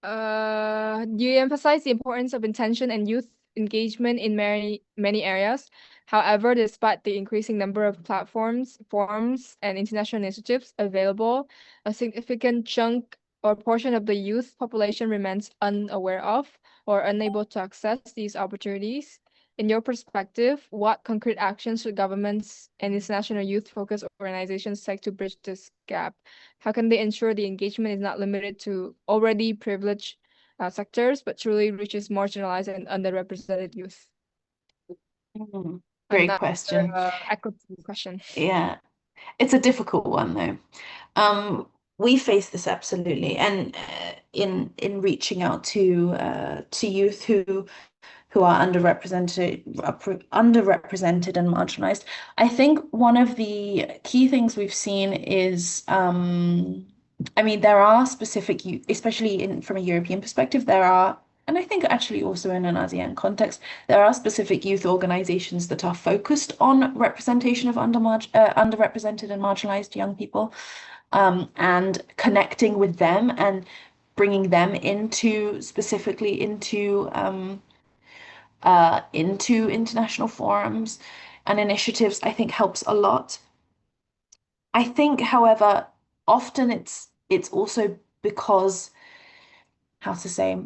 You emphasize the importance of intention and youth engagement in many areas. However, despite the increasing number of platforms, forums, and international initiatives available, a significant chunk or portion of the youth population remains unaware of or unable to access these opportunities. In your perspective, what concrete actions should governments and international youth-focused organizations take to bridge this gap? How can they ensure the engagement is not limited to already privileged sectors, but truly reaches marginalized and underrepresented youth? Great Another question. equity question. Yeah, it's a difficult one though. We face this absolutely, and in reaching out to youth who are underrepresented and marginalized. I think one of the key things we've seen is, I mean, there are specific, especially from a European perspective, there are, and I think actually also in an ASEAN context, there are specific youth organizations that are focused on representation of underrepresented and marginalized young people, and connecting with them and bringing them specifically into international forums and initiatives, I think helps a lot. I think, however, often it's also because, how to say,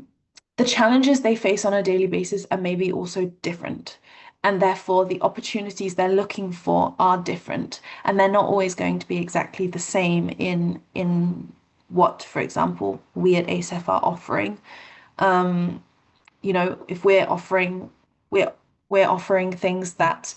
the challenges they face on a daily basis are maybe also different. And therefore, the opportunities they're looking for are different. And they're not always going to be exactly the same in what, for example, we at ASEF are offering. If we're offering things that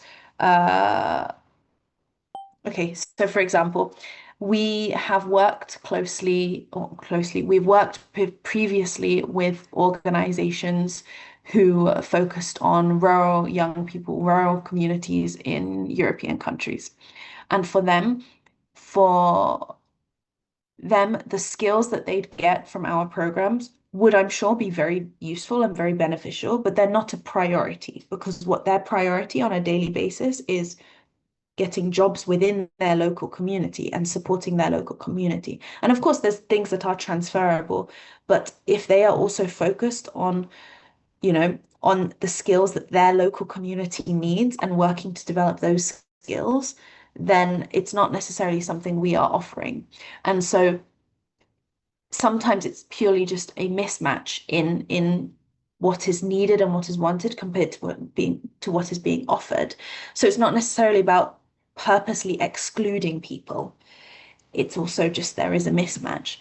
okay, so for example, we have worked we've worked previously with organizations who focused on rural young people, rural communities in European countries. And for them, the skills that they'd get from our programs would, I'm sure, be very useful and very beneficial, but they're not a priority, because what their priority on a daily basis is getting jobs within their local community and supporting their local community. And of course, there's things that are transferable, but if they are also focused on, on the skills that their local community needs and working to develop those skills, then it's not necessarily something we are offering. And so sometimes it's purely just a mismatch in what is needed and what is wanted compared to what is being offered. So it's not necessarily about purposely excluding people. It's also just there is a mismatch.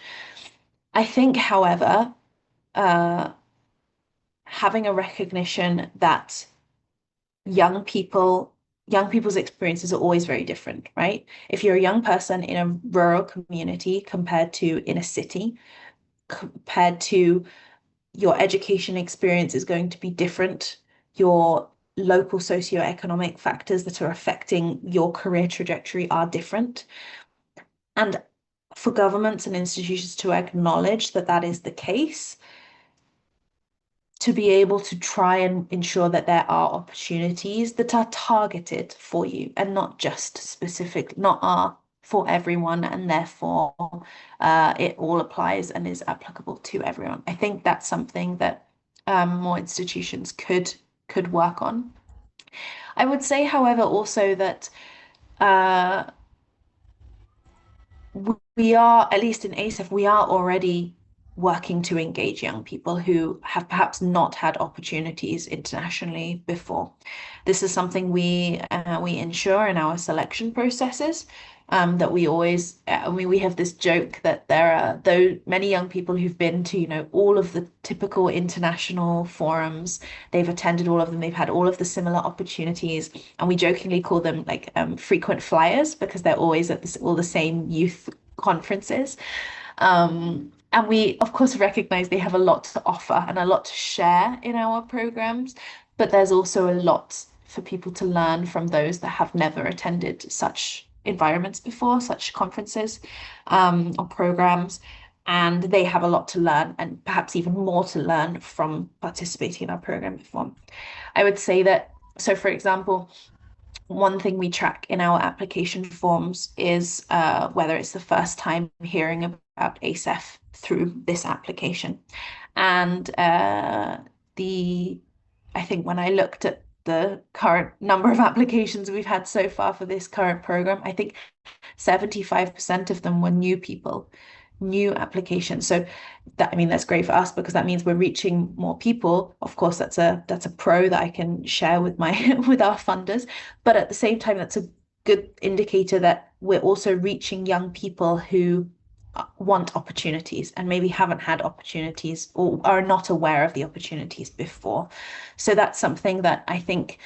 I think, however, having a recognition that young people's experiences are always very different, right? If you're a young person in a rural community compared to in a city, compared to your education experience is going to be different. Your local socioeconomic factors that are affecting your career trajectory are different. And for governments and institutions to acknowledge that that is the case, to be able to try and ensure that there are opportunities that are targeted for you and not just specific, not are for everyone, and therefore it all applies and is applicable to everyone. I think that's something that more institutions could work on. I would say, however, also that we are, at least in ASEF, we are already working to engage young people who have perhaps not had opportunities internationally before. This is something we ensure in our selection processes. That we always, we have this joke that there are many young people who've been to, all of the typical international forums. They've attended all of them. They've had all of the similar opportunities, and we jokingly call them like frequent flyers because they're always at all the same youth conferences. And we, of course, recognize they have a lot to offer and a lot to share in our programs, but there's also a lot for people to learn from those that have never attended such environments before, such conferences or programs. and they have a lot to learn and perhaps even more to learn from participating in our program before. I would say that, so for example, one thing we track in our application forms is whether it's the first time hearing about ASEF through this application. And I think when I looked at the current number of applications we've had so far for this current program, I think 75% of them were new people, new applications. So that, I mean, that's great for us because that means we're reaching more people. Of course, that's a pro that I can share with my with our funders. But at the same time, that's a good indicator that we're also reaching young people who want opportunities and maybe haven't had opportunities or are not aware of the opportunities before. So that's something that I think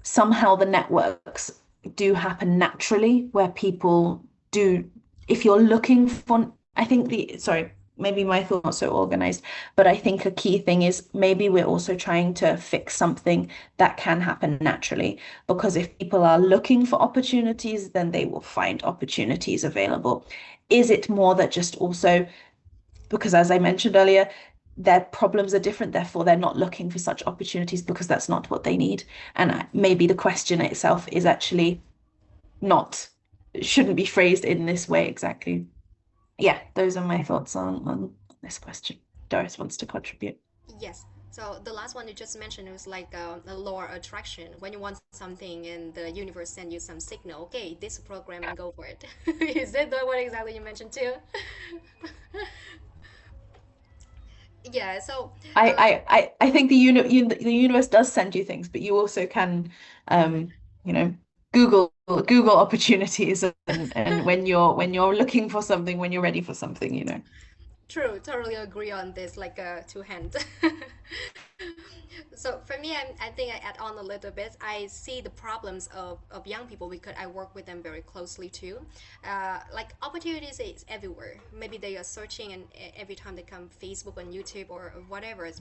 somehow the networks do happen naturally where people do, if you're looking for, I think maybe my thoughts are organized, but I think a key thing is maybe we're also trying to fix something that can happen naturally, because if people are looking for opportunities, then they will find opportunities available. Is it more that just also, because as I mentioned earlier, their problems are different, therefore they're not looking for such opportunities because that's not what they need. And maybe the question itself is actually shouldn't be phrased in this way exactly. Yeah, those are my thoughts on this question. Doris wants to contribute. Yes. So the last one you just mentioned was like a law of attraction. When you want something and the universe send you some signal, okay, this program and go for it. Is that the one exactly you mentioned too? Yeah. So I think the universe does send you things, but you also can, you know, Google opportunities and when you're looking for something, when you're ready for something, you know. true, totally agree on this, like two hands. So for me, I think I add on a little bit. I see the problems of young people because I work with them very closely too. Like opportunities is everywhere. Maybe they are searching and every time they come Facebook and YouTube or whatever, it's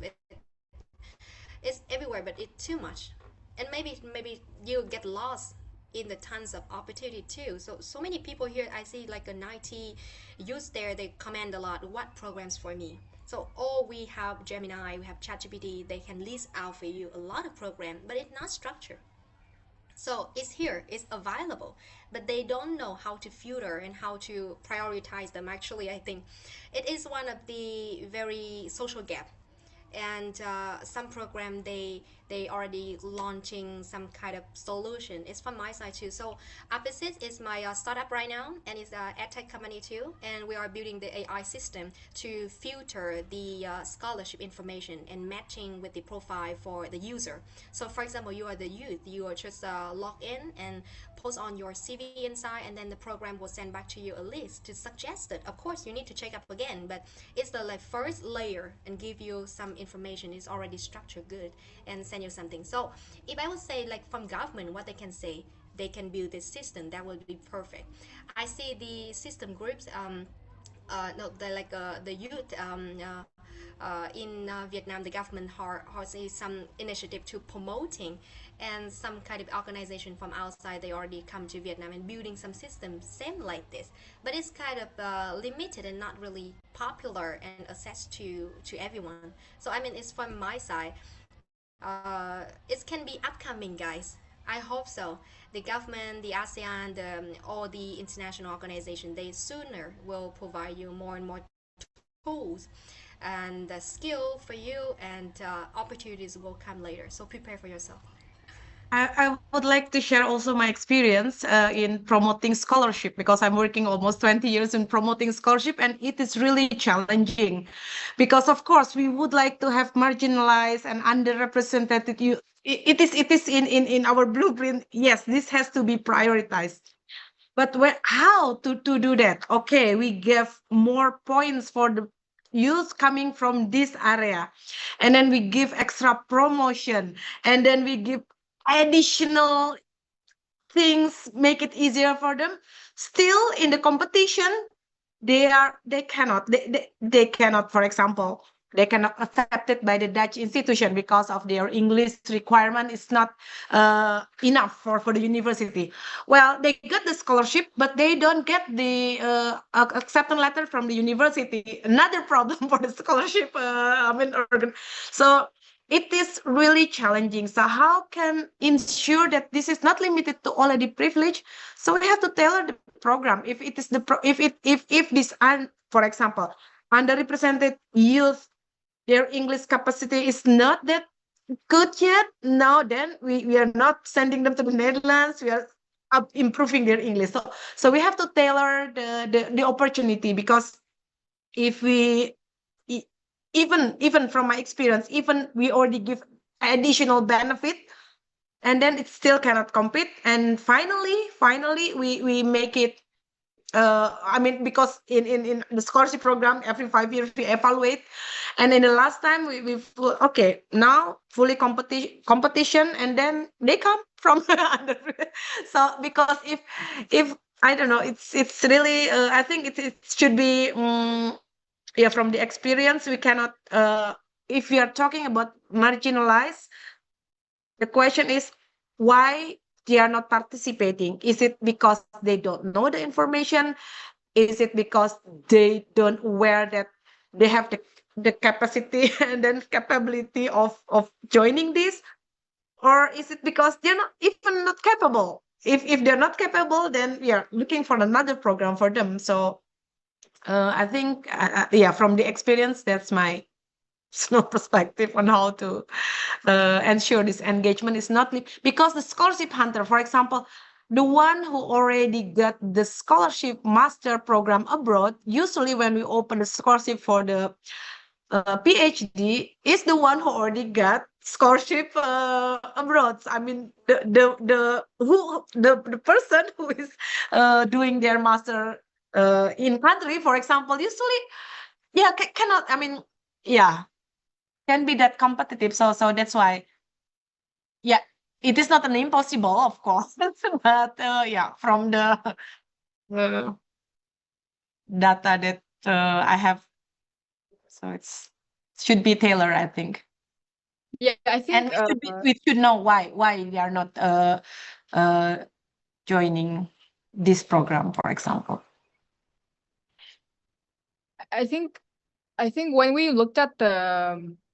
everywhere, but it's too much. And maybe you get lost in the tons of opportunity too. So many people here, I see like a 90 youth there, they comment a lot, what programs for me? So we have Gemini, we have ChatGPT, they can list out for you a lot of programs, but it's not structured. So it's here, it's available, but they don't know how to filter and how to prioritize them. Actually, I think it is one of the very social gap. And some program they already launching some kind of solution. It's from my side too. So Opposite is my startup right now, and it's a edtech company too. And we are building the AI system to filter the scholarship information and matching with the profile for the user. So for example, you are the youth, you are just log in and post on your CV inside, and then the program will send back to you a list to suggest it. Of course, you need to check up again, but it's the like first layer and give you some information. It's already structured good and send you something. So if I would say like from government, what they can say, they can build this system that would be perfect. I see the system groups. No, the youth in Vietnam, the government has some initiative to promoting, and some kind of organization from outside they already come to Vietnam and building some systems same like this, but it's kind of limited and not really popular and access to everyone. So I mean, it's from my side. It can be upcoming, guys. I hope so. The government, the ASEAN, all the international organization, they sooner will provide you more and more tools and the skill for you, and opportunities will come later. So prepare for yourself. I would like to share also my experience in promoting scholarship, because I'm working almost 20 years in promoting scholarship, and it is really challenging because of course we would like to have marginalized and underrepresented you. It is in our blueprint. Yes, this has to be prioritized. But how to do that? Okay, we give more points for the youth coming from this area, and then we give extra promotion, and then we give additional things, make it easier for them. Still in the competition, they cannot, for example, they cannot accepted by the Dutch institution because of their English requirement is not enough for the university. Well, they get the scholarship, but they don't get the acceptance letter from the university. Another problem for the scholarship. So it is really challenging. So how can ensure that this is not limited to already privilege? So we have to tailor the program. If it is the if this for example, underrepresented youth, their English capacity is not that good yet. Now, then we are not sending them to the Netherlands. We are improving their English. So we have to tailor the opportunity, because if we even from my experience, even we already give additional benefit, and then it still cannot compete. And finally we make it because in the scholarship program, every 5 years we evaluate, and in the last time okay, now fully competition, and then they come from under. So because if I don't know, it's really I think it should be yeah, from the experience we cannot if we are talking about marginalized, the question is why they are not participating. Is it because they don't know the information? Is it because they don't aware that they have the capacity and then capability of joining this? Or is it because they're not even not capable? If they're not capable, then we are looking for another program for them. So I think yeah, from the experience, that's my perspective on how to ensure this engagement is not because the scholarship hunter, for example, the one who already got the scholarship master program abroad, usually when we open the scholarship for the PhD, is the one who already got scholarship abroad. I mean, the person who is doing their master in country, for example, usually yeah cannot. I mean, yeah, can be that competitive. So that's why, yeah, it is not an impossible, of course, but yeah, from the uh, data that I have, so it's should be tailored, I think. Yeah, I And think we should know why they are not joining this program, for example. I think when we looked at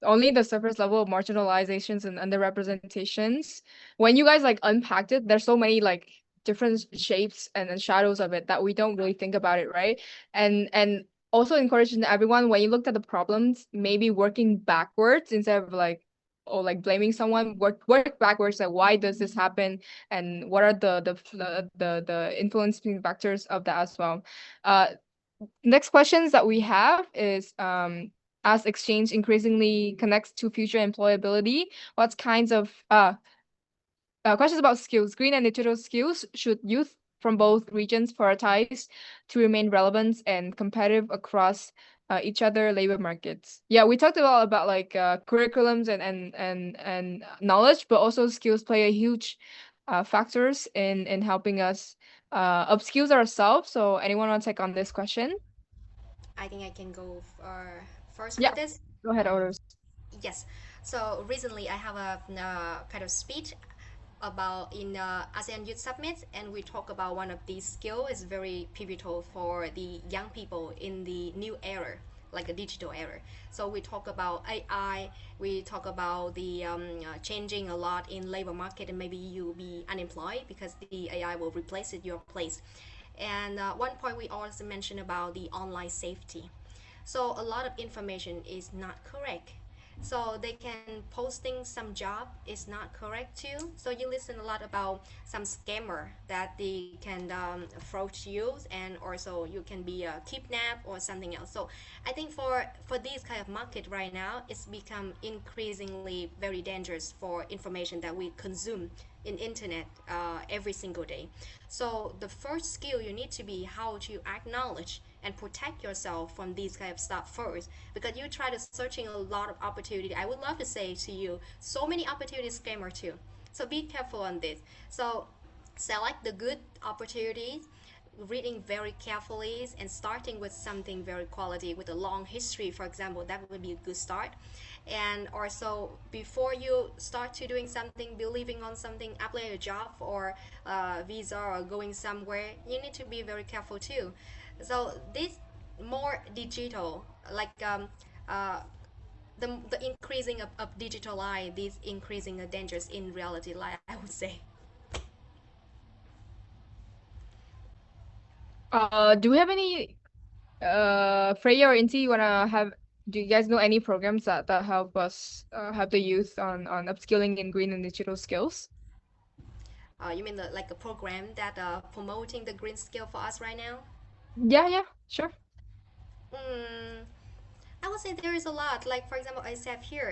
only the surface level of marginalizations and underrepresentations, when you guys like unpacked it, there's so many like different shapes and shadows of it that we don't really think about it, right? And also encouraging everyone, when you looked at the problems, maybe working backwards instead of like like blaming someone, work backwards, like why does this happen and what are the influencing factors of that as well. Next questions that we have is as exchange increasingly connects to future employability, what kinds of questions about skills, green and digital skills, should youth from both regions prioritize to remain relevant and competitive across each other labor markets? Yeah, we talked a lot about like curriculums and knowledge, but also skills play a huge factors in helping us upskills ourselves. So anyone want to take on this question? I think I can go first for Yeah, this. go ahead, Otis. Yes. So recently I have a kind of speech about in ASEAN Youth Summit, and we talk about one of these skills is very pivotal for the young people in the new era, like a digital era. So we talk about AI, we talk about the changing a lot in labor market, and maybe you'll be unemployed because the AI will replace it your place. And one point we also mentioned about the online safety. So a lot of information is not correct. So they can posting some job is not correct too. So you listen a lot about some scammer that they can fraud you, and also you can be kidnapped or something else. So I think for this kind of market right now, it's become increasingly very dangerous for information that we consume in internet every single day. So the first skill you need to be how to acknowledge and protect yourself from these kind of stuff first, because you try to searching a lot of opportunity. I would love to say to you, so many opportunities scammer too. So be careful on this. So select the good opportunities, reading very carefully and starting with something very quality with a long history, for example, that would be a good start. And also, before you start to doing something, believing on something, apply a job or visa or going somewhere, you need to be very careful too. So this more digital, like the increasing of digital life, this increasing the dangers in reality life, I would say. Do we have any Freya or Inti, do you guys know any programs that help us help the youth on upskilling in green and digital skills? You mean like a program that promoting the green skill for us right now? Yeah, sure. Mm, I would say there is a lot. Like for example, I said here,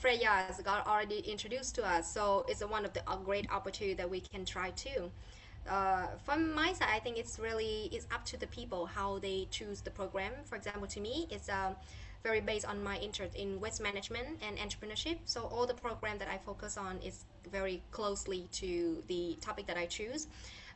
Freya has got already introduced to us, so it's one of the great opportunity that we can try too. From my side, I think it's up to the people how they choose the program. For example, to me, it's very based on my interest in waste management and entrepreneurship. So all the program that I focus on is very closely to the topic that I choose.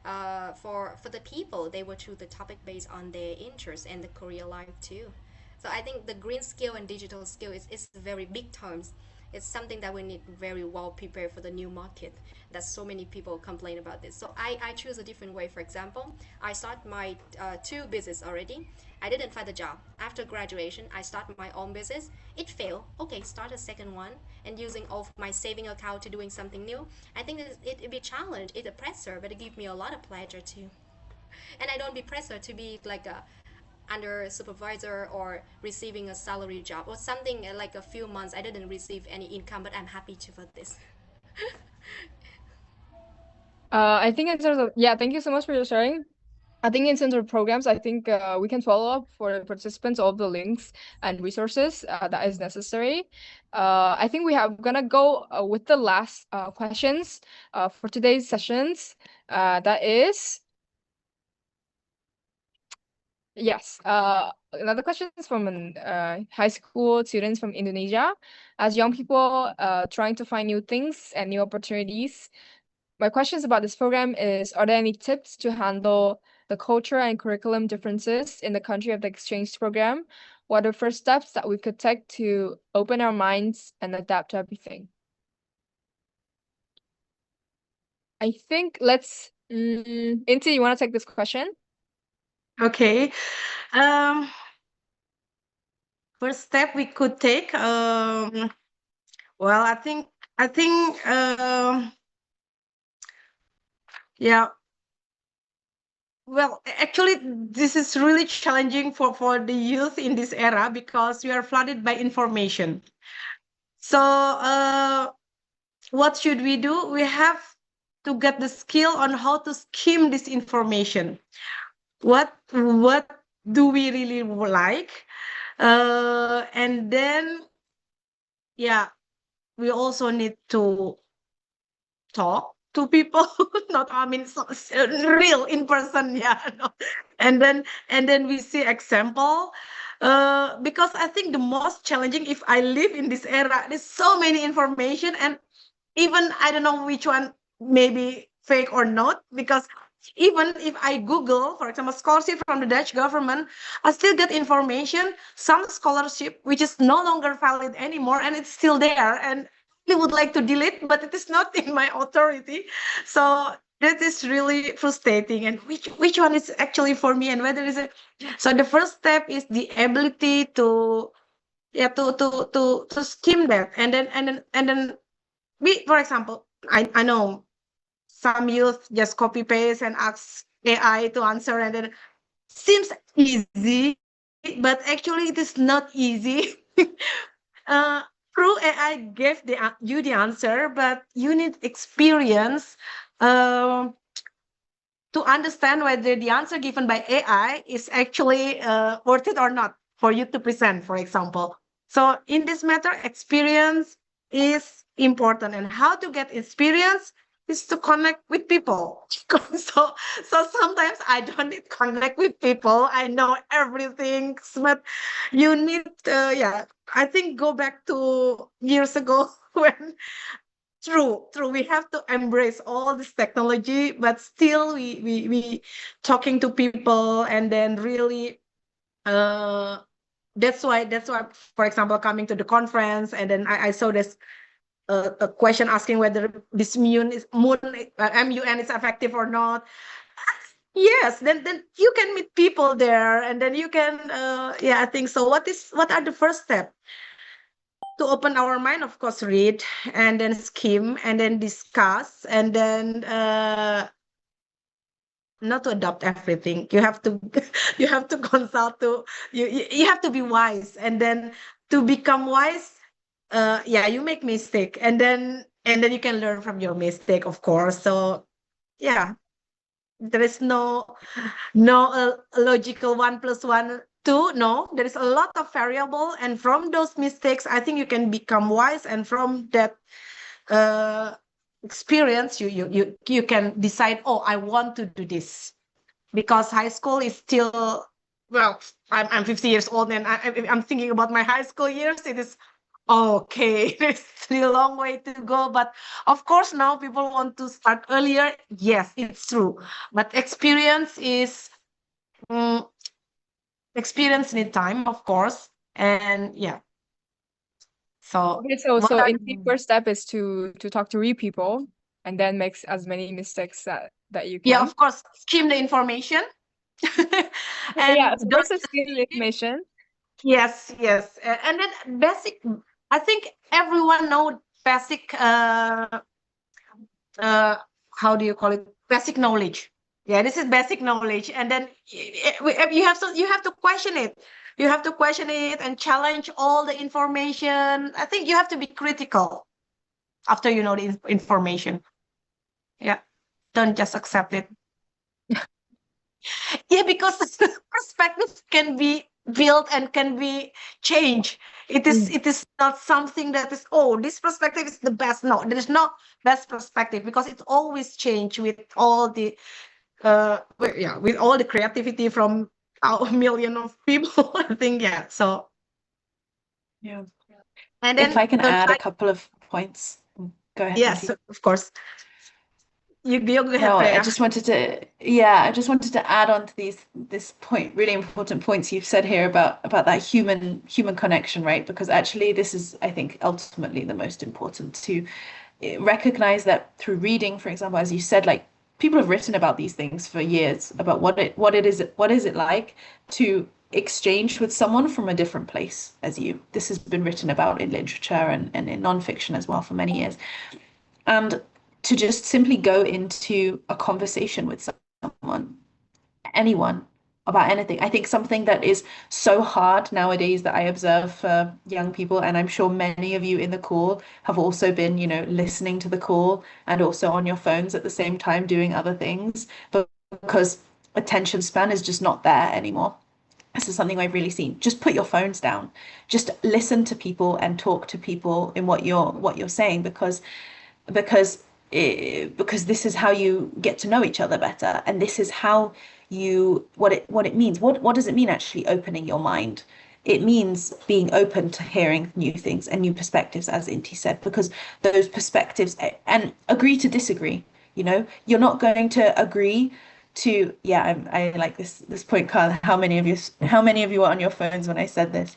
For the people, they will choose the topic based on their interest and the career life too. So I think the green skill and digital skill is very big terms. It's something that we need very well prepared for the new market. That so many people complain about this. So I choose a different way. For example, I start my two business already. I didn't find a job. After graduation, I start my own business. It failed. Okay, start a second one and using all my saving account to doing something new. I think it be a challenge. It's a pressure, but it gives me a lot of pleasure too. And I don't be pressure to be like a under supervisor or receiving a salary job or something like a few months I didn't receive any income, but I'm happy to for this. I think in terms of, yeah, thank you so much for your sharing. I think in terms of programs, I think we can follow up for participants all the links and resources that is necessary. I think we have gonna go with the last questions for today's sessions. That is, yes, another question is from an high school students from Indonesia. As young people trying to find new things and new opportunities, my questions about this program is, are there any tips to handle the culture and curriculum differences in the country of the exchange program? What are the first steps that we could take to open our minds and adapt to everything? I think Inti, you want to take this question? Okay. First step we could take. Well, I think yeah. Well, actually, this is really challenging for the youth in this era because we are flooded by information. So, what should we do? We have to get the skill on how to skim this information. What do we really like? And then, yeah, we also need to talk to people, not I mean real in person, yeah. No. And then we see example. Because I think the most challenging if I live in this era, there's so many information and even I don't know which one maybe fake or not because even if I Google, for example, scholarship from the Dutch government, I still get information, some scholarship which is no longer valid anymore, and it's still there. And I would like to delete, but it is not in my authority. So that is really frustrating. And which one is actually for me, and whether is it? So the first step is the ability to yeah to skim that, and then we, for example, I know some youth just copy paste and ask AI to answer, and then seems easy, but actually it is not easy. uh, True, AI gave you the answer, but you need experience um, to understand whether the answer given by AI is actually worth it or not for you to present, for example. So in this matter, experience is important, and how to get experience is to connect with people. So sometimes I don't need connect with people. I know everything, but you need, yeah. I think go back to years ago when true, true. We have to embrace all this technology, but still we talking to people, and then really that's why for example coming to the conference, and then I saw this a question asking whether this MUN is effective or not. Yes, then you can meet people there, and then you can yeah, I think so. What are the first step to open our mind? Of course, read, and then skim, and then discuss, and then not to adopt everything. You have to you have to consult to you have to be wise, and then to become wise, yeah, you make mistake, and then you can learn from your mistake, of course. So yeah, there is no logical 1 plus 1 2. No, there is a lot of variable, and from those mistakes I think you can become wise, and from that uh experience you can decide, oh, I want to do this. Because high school is still, well, I'm 50 years old, and I'm thinking about my high school years. It is okay. There's still a long way to go, but of course now people want to start earlier. Yes, it's true, but mm, experience need time, of course. And yeah, so Okay, so what are in the first step is to talk to real people and then make as many mistakes that you yeah, can. of course, skim the information. Yeah, And so don't first is the information. Yes, yes. And then basic, I think everyone know basic, uh, how do you call it? Basic knowledge. Yeah, this is basic knowledge. And then you have to question it. You have to question it and challenge all the information. I think you have to be critical after you know the information. Yeah, don't just accept it. Yeah, because perspective can be built and can be changed. It is not something that is, oh, this perspective is the best. No, there is no best perspective, because it's always change with all the with all the creativity from a million of people. I think, yeah. So Yeah. and then If I can don't add a try. couple of points. Go ahead, thank Yes, you. of course. You go ahead, No, I Freya. just wanted to, yeah, I just wanted to add on to this point, really important points you've said here about that human connection, right? Because actually this is, I think, ultimately the most important, to recognize that through reading, for example, as you said, like people have written about these things for years, about what is it like to exchange with someone from a different place as you. This has been written about in literature and in nonfiction as well for many years. And to just simply go into a conversation with someone, anyone, about anything. I think something that is so hard nowadays that I observe for young people, and I'm sure many of you in the call have also been, listening to the call and also on your phones at the same time doing other things, but because attention span is just not there anymore. This is something I've really seen. Just put your phones down. Just listen to people and talk to people in what you're saying, because this is how you get to know each other better, and this is how what it means. What does it mean actually opening your mind? It means being open to hearing new things and new perspectives, as Inti said, because those perspectives, and agree to disagree. You're not going to agree to, yeah, I like this point, Carl. How many of you were on your phones when I said this?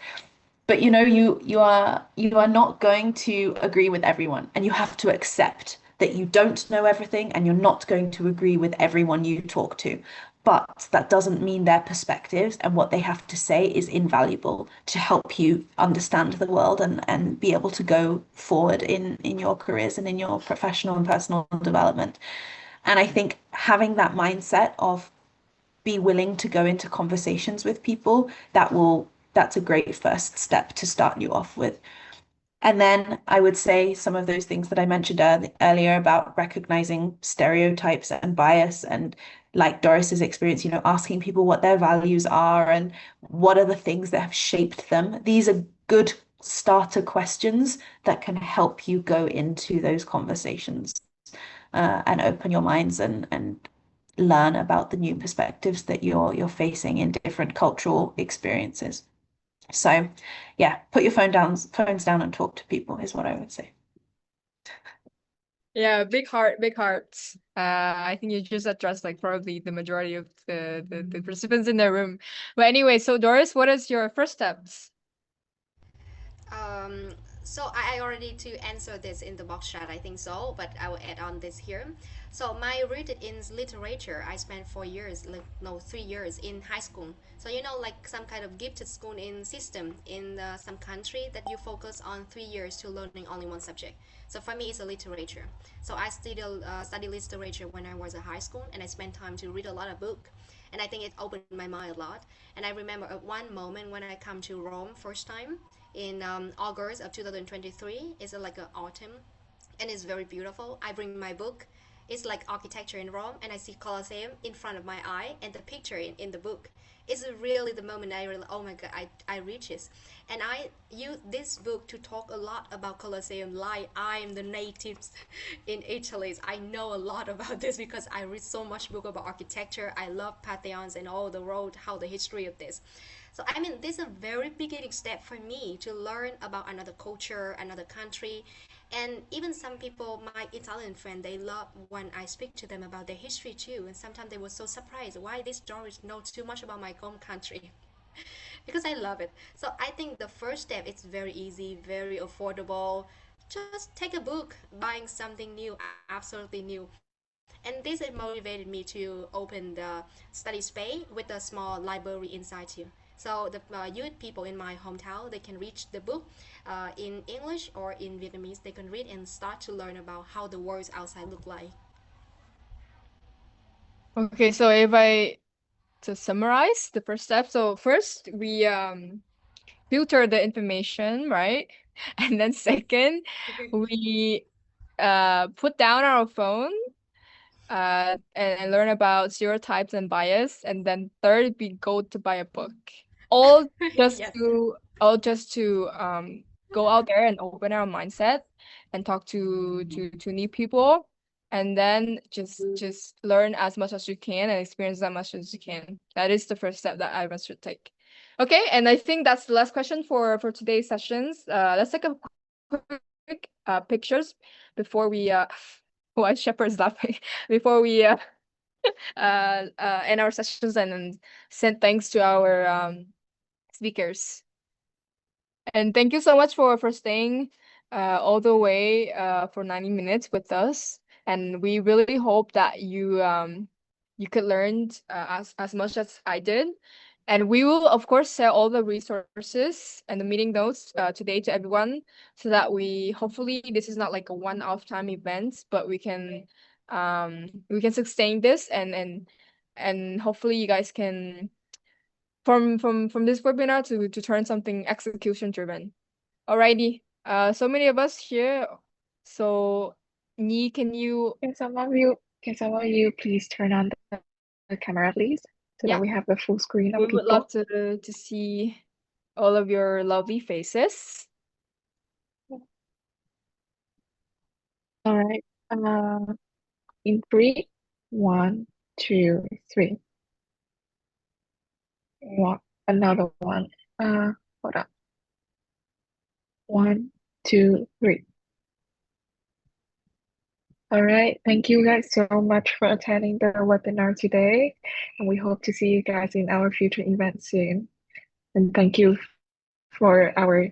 But you are not going to agree with everyone, and you have to accept that you don't know everything, and you're not going to agree with everyone you talk to. But that doesn't mean their perspectives and what they have to say is invaluable to help you understand the world and be able to go forward in your careers and in your professional and personal development. And I think having that mindset of be willing to go into conversations with people, that's a great first step to start you off with. And then I would say some of those things that I mentioned earlier about recognizing stereotypes and bias, and like Doris's experience, asking people what their values are and what are the things that have shaped them. These are good starter questions that can help you go into those conversations, and open your minds and learn about the new perspectives that you're facing in different cultural experiences. So yeah, put your phones down and talk to people is what I would say. Yeah, big heart, big hearts. I think you just addressed like probably the majority of the participants in the room. But anyway, so Doris, what is your first steps? Um, so I already to answer this in the box chat, I think so, but I will add on this here. So my rooted in literature, I spent 4 years, like no 3 years in high school. So you know, like some kind of gifted school in system in some country that you focus on 3 years to learning only one subject. So for me, it's a literature. So I study literature when I was in high school, and I spent time to read a lot of book, and I think it opened my mind a lot. And I remember at one moment when I come to Rome first time in August of 2023. It's like an autumn, and it's very beautiful. I bring my book. It's like architecture in Rome, and I see Colosseum in front of my eye, and the picture in the book. It's really the moment I really, oh my God, I reach this. And I use this book to talk a lot about Colosseum, like I'm the natives in Italy. I know a lot about this because I read so much book about architecture. I love Pantheons and all the road, how the history of this. So I mean, this is a very beginning step for me to learn about another culture, another country, and even some people, my Italian friend, they love when I speak to them about their history too. And sometimes they were so surprised why this Doris know too much about my home country, because I love it. So I think the first step is very easy, very affordable. Just take a book, buying something new, absolutely new. And this has motivated me to open the study space with a small library inside too. So the youth people in my hometown, they can reach the book in English or in Vietnamese. They can read and start to learn about how the world outside look like. Okay, so if I to summarize the first step, so first we filter the information, right? And then second, we put down our phone and learn about stereotypes and bias. And then third, we go to buy a book. All Yes. just to go out there and open our mindset and talk to new people. And then just learn as much as you can and experience as much as you can. That is the first step that everyone should take. Okay, and I think that's the last question for today's sessions. Let's take a quick pictures before we why Shepherd is laughing before we end our sessions and send thanks to our speakers. And thank you so much for staying all the way for 90 minutes with us. And we really hope that you could learn as much as I did. And we will, of course, share all the resources and the meeting notes today to everyone so that we hopefully this is not like a one-off time event, but we can sustain this and hopefully you guys can from this webinar to turn something execution driven. Alrighty. So many of us here. So Nhi, Can some of you please turn on the camera, please, so yeah, that we have the full screen of we would love people? to see all of your lovely faces. All right. In three, one, two, three. One, another one. Hold on. One, two, three. All right. Thank you guys so much for attending the webinar today, and we hope to see you guys in our future events soon. And thank you for our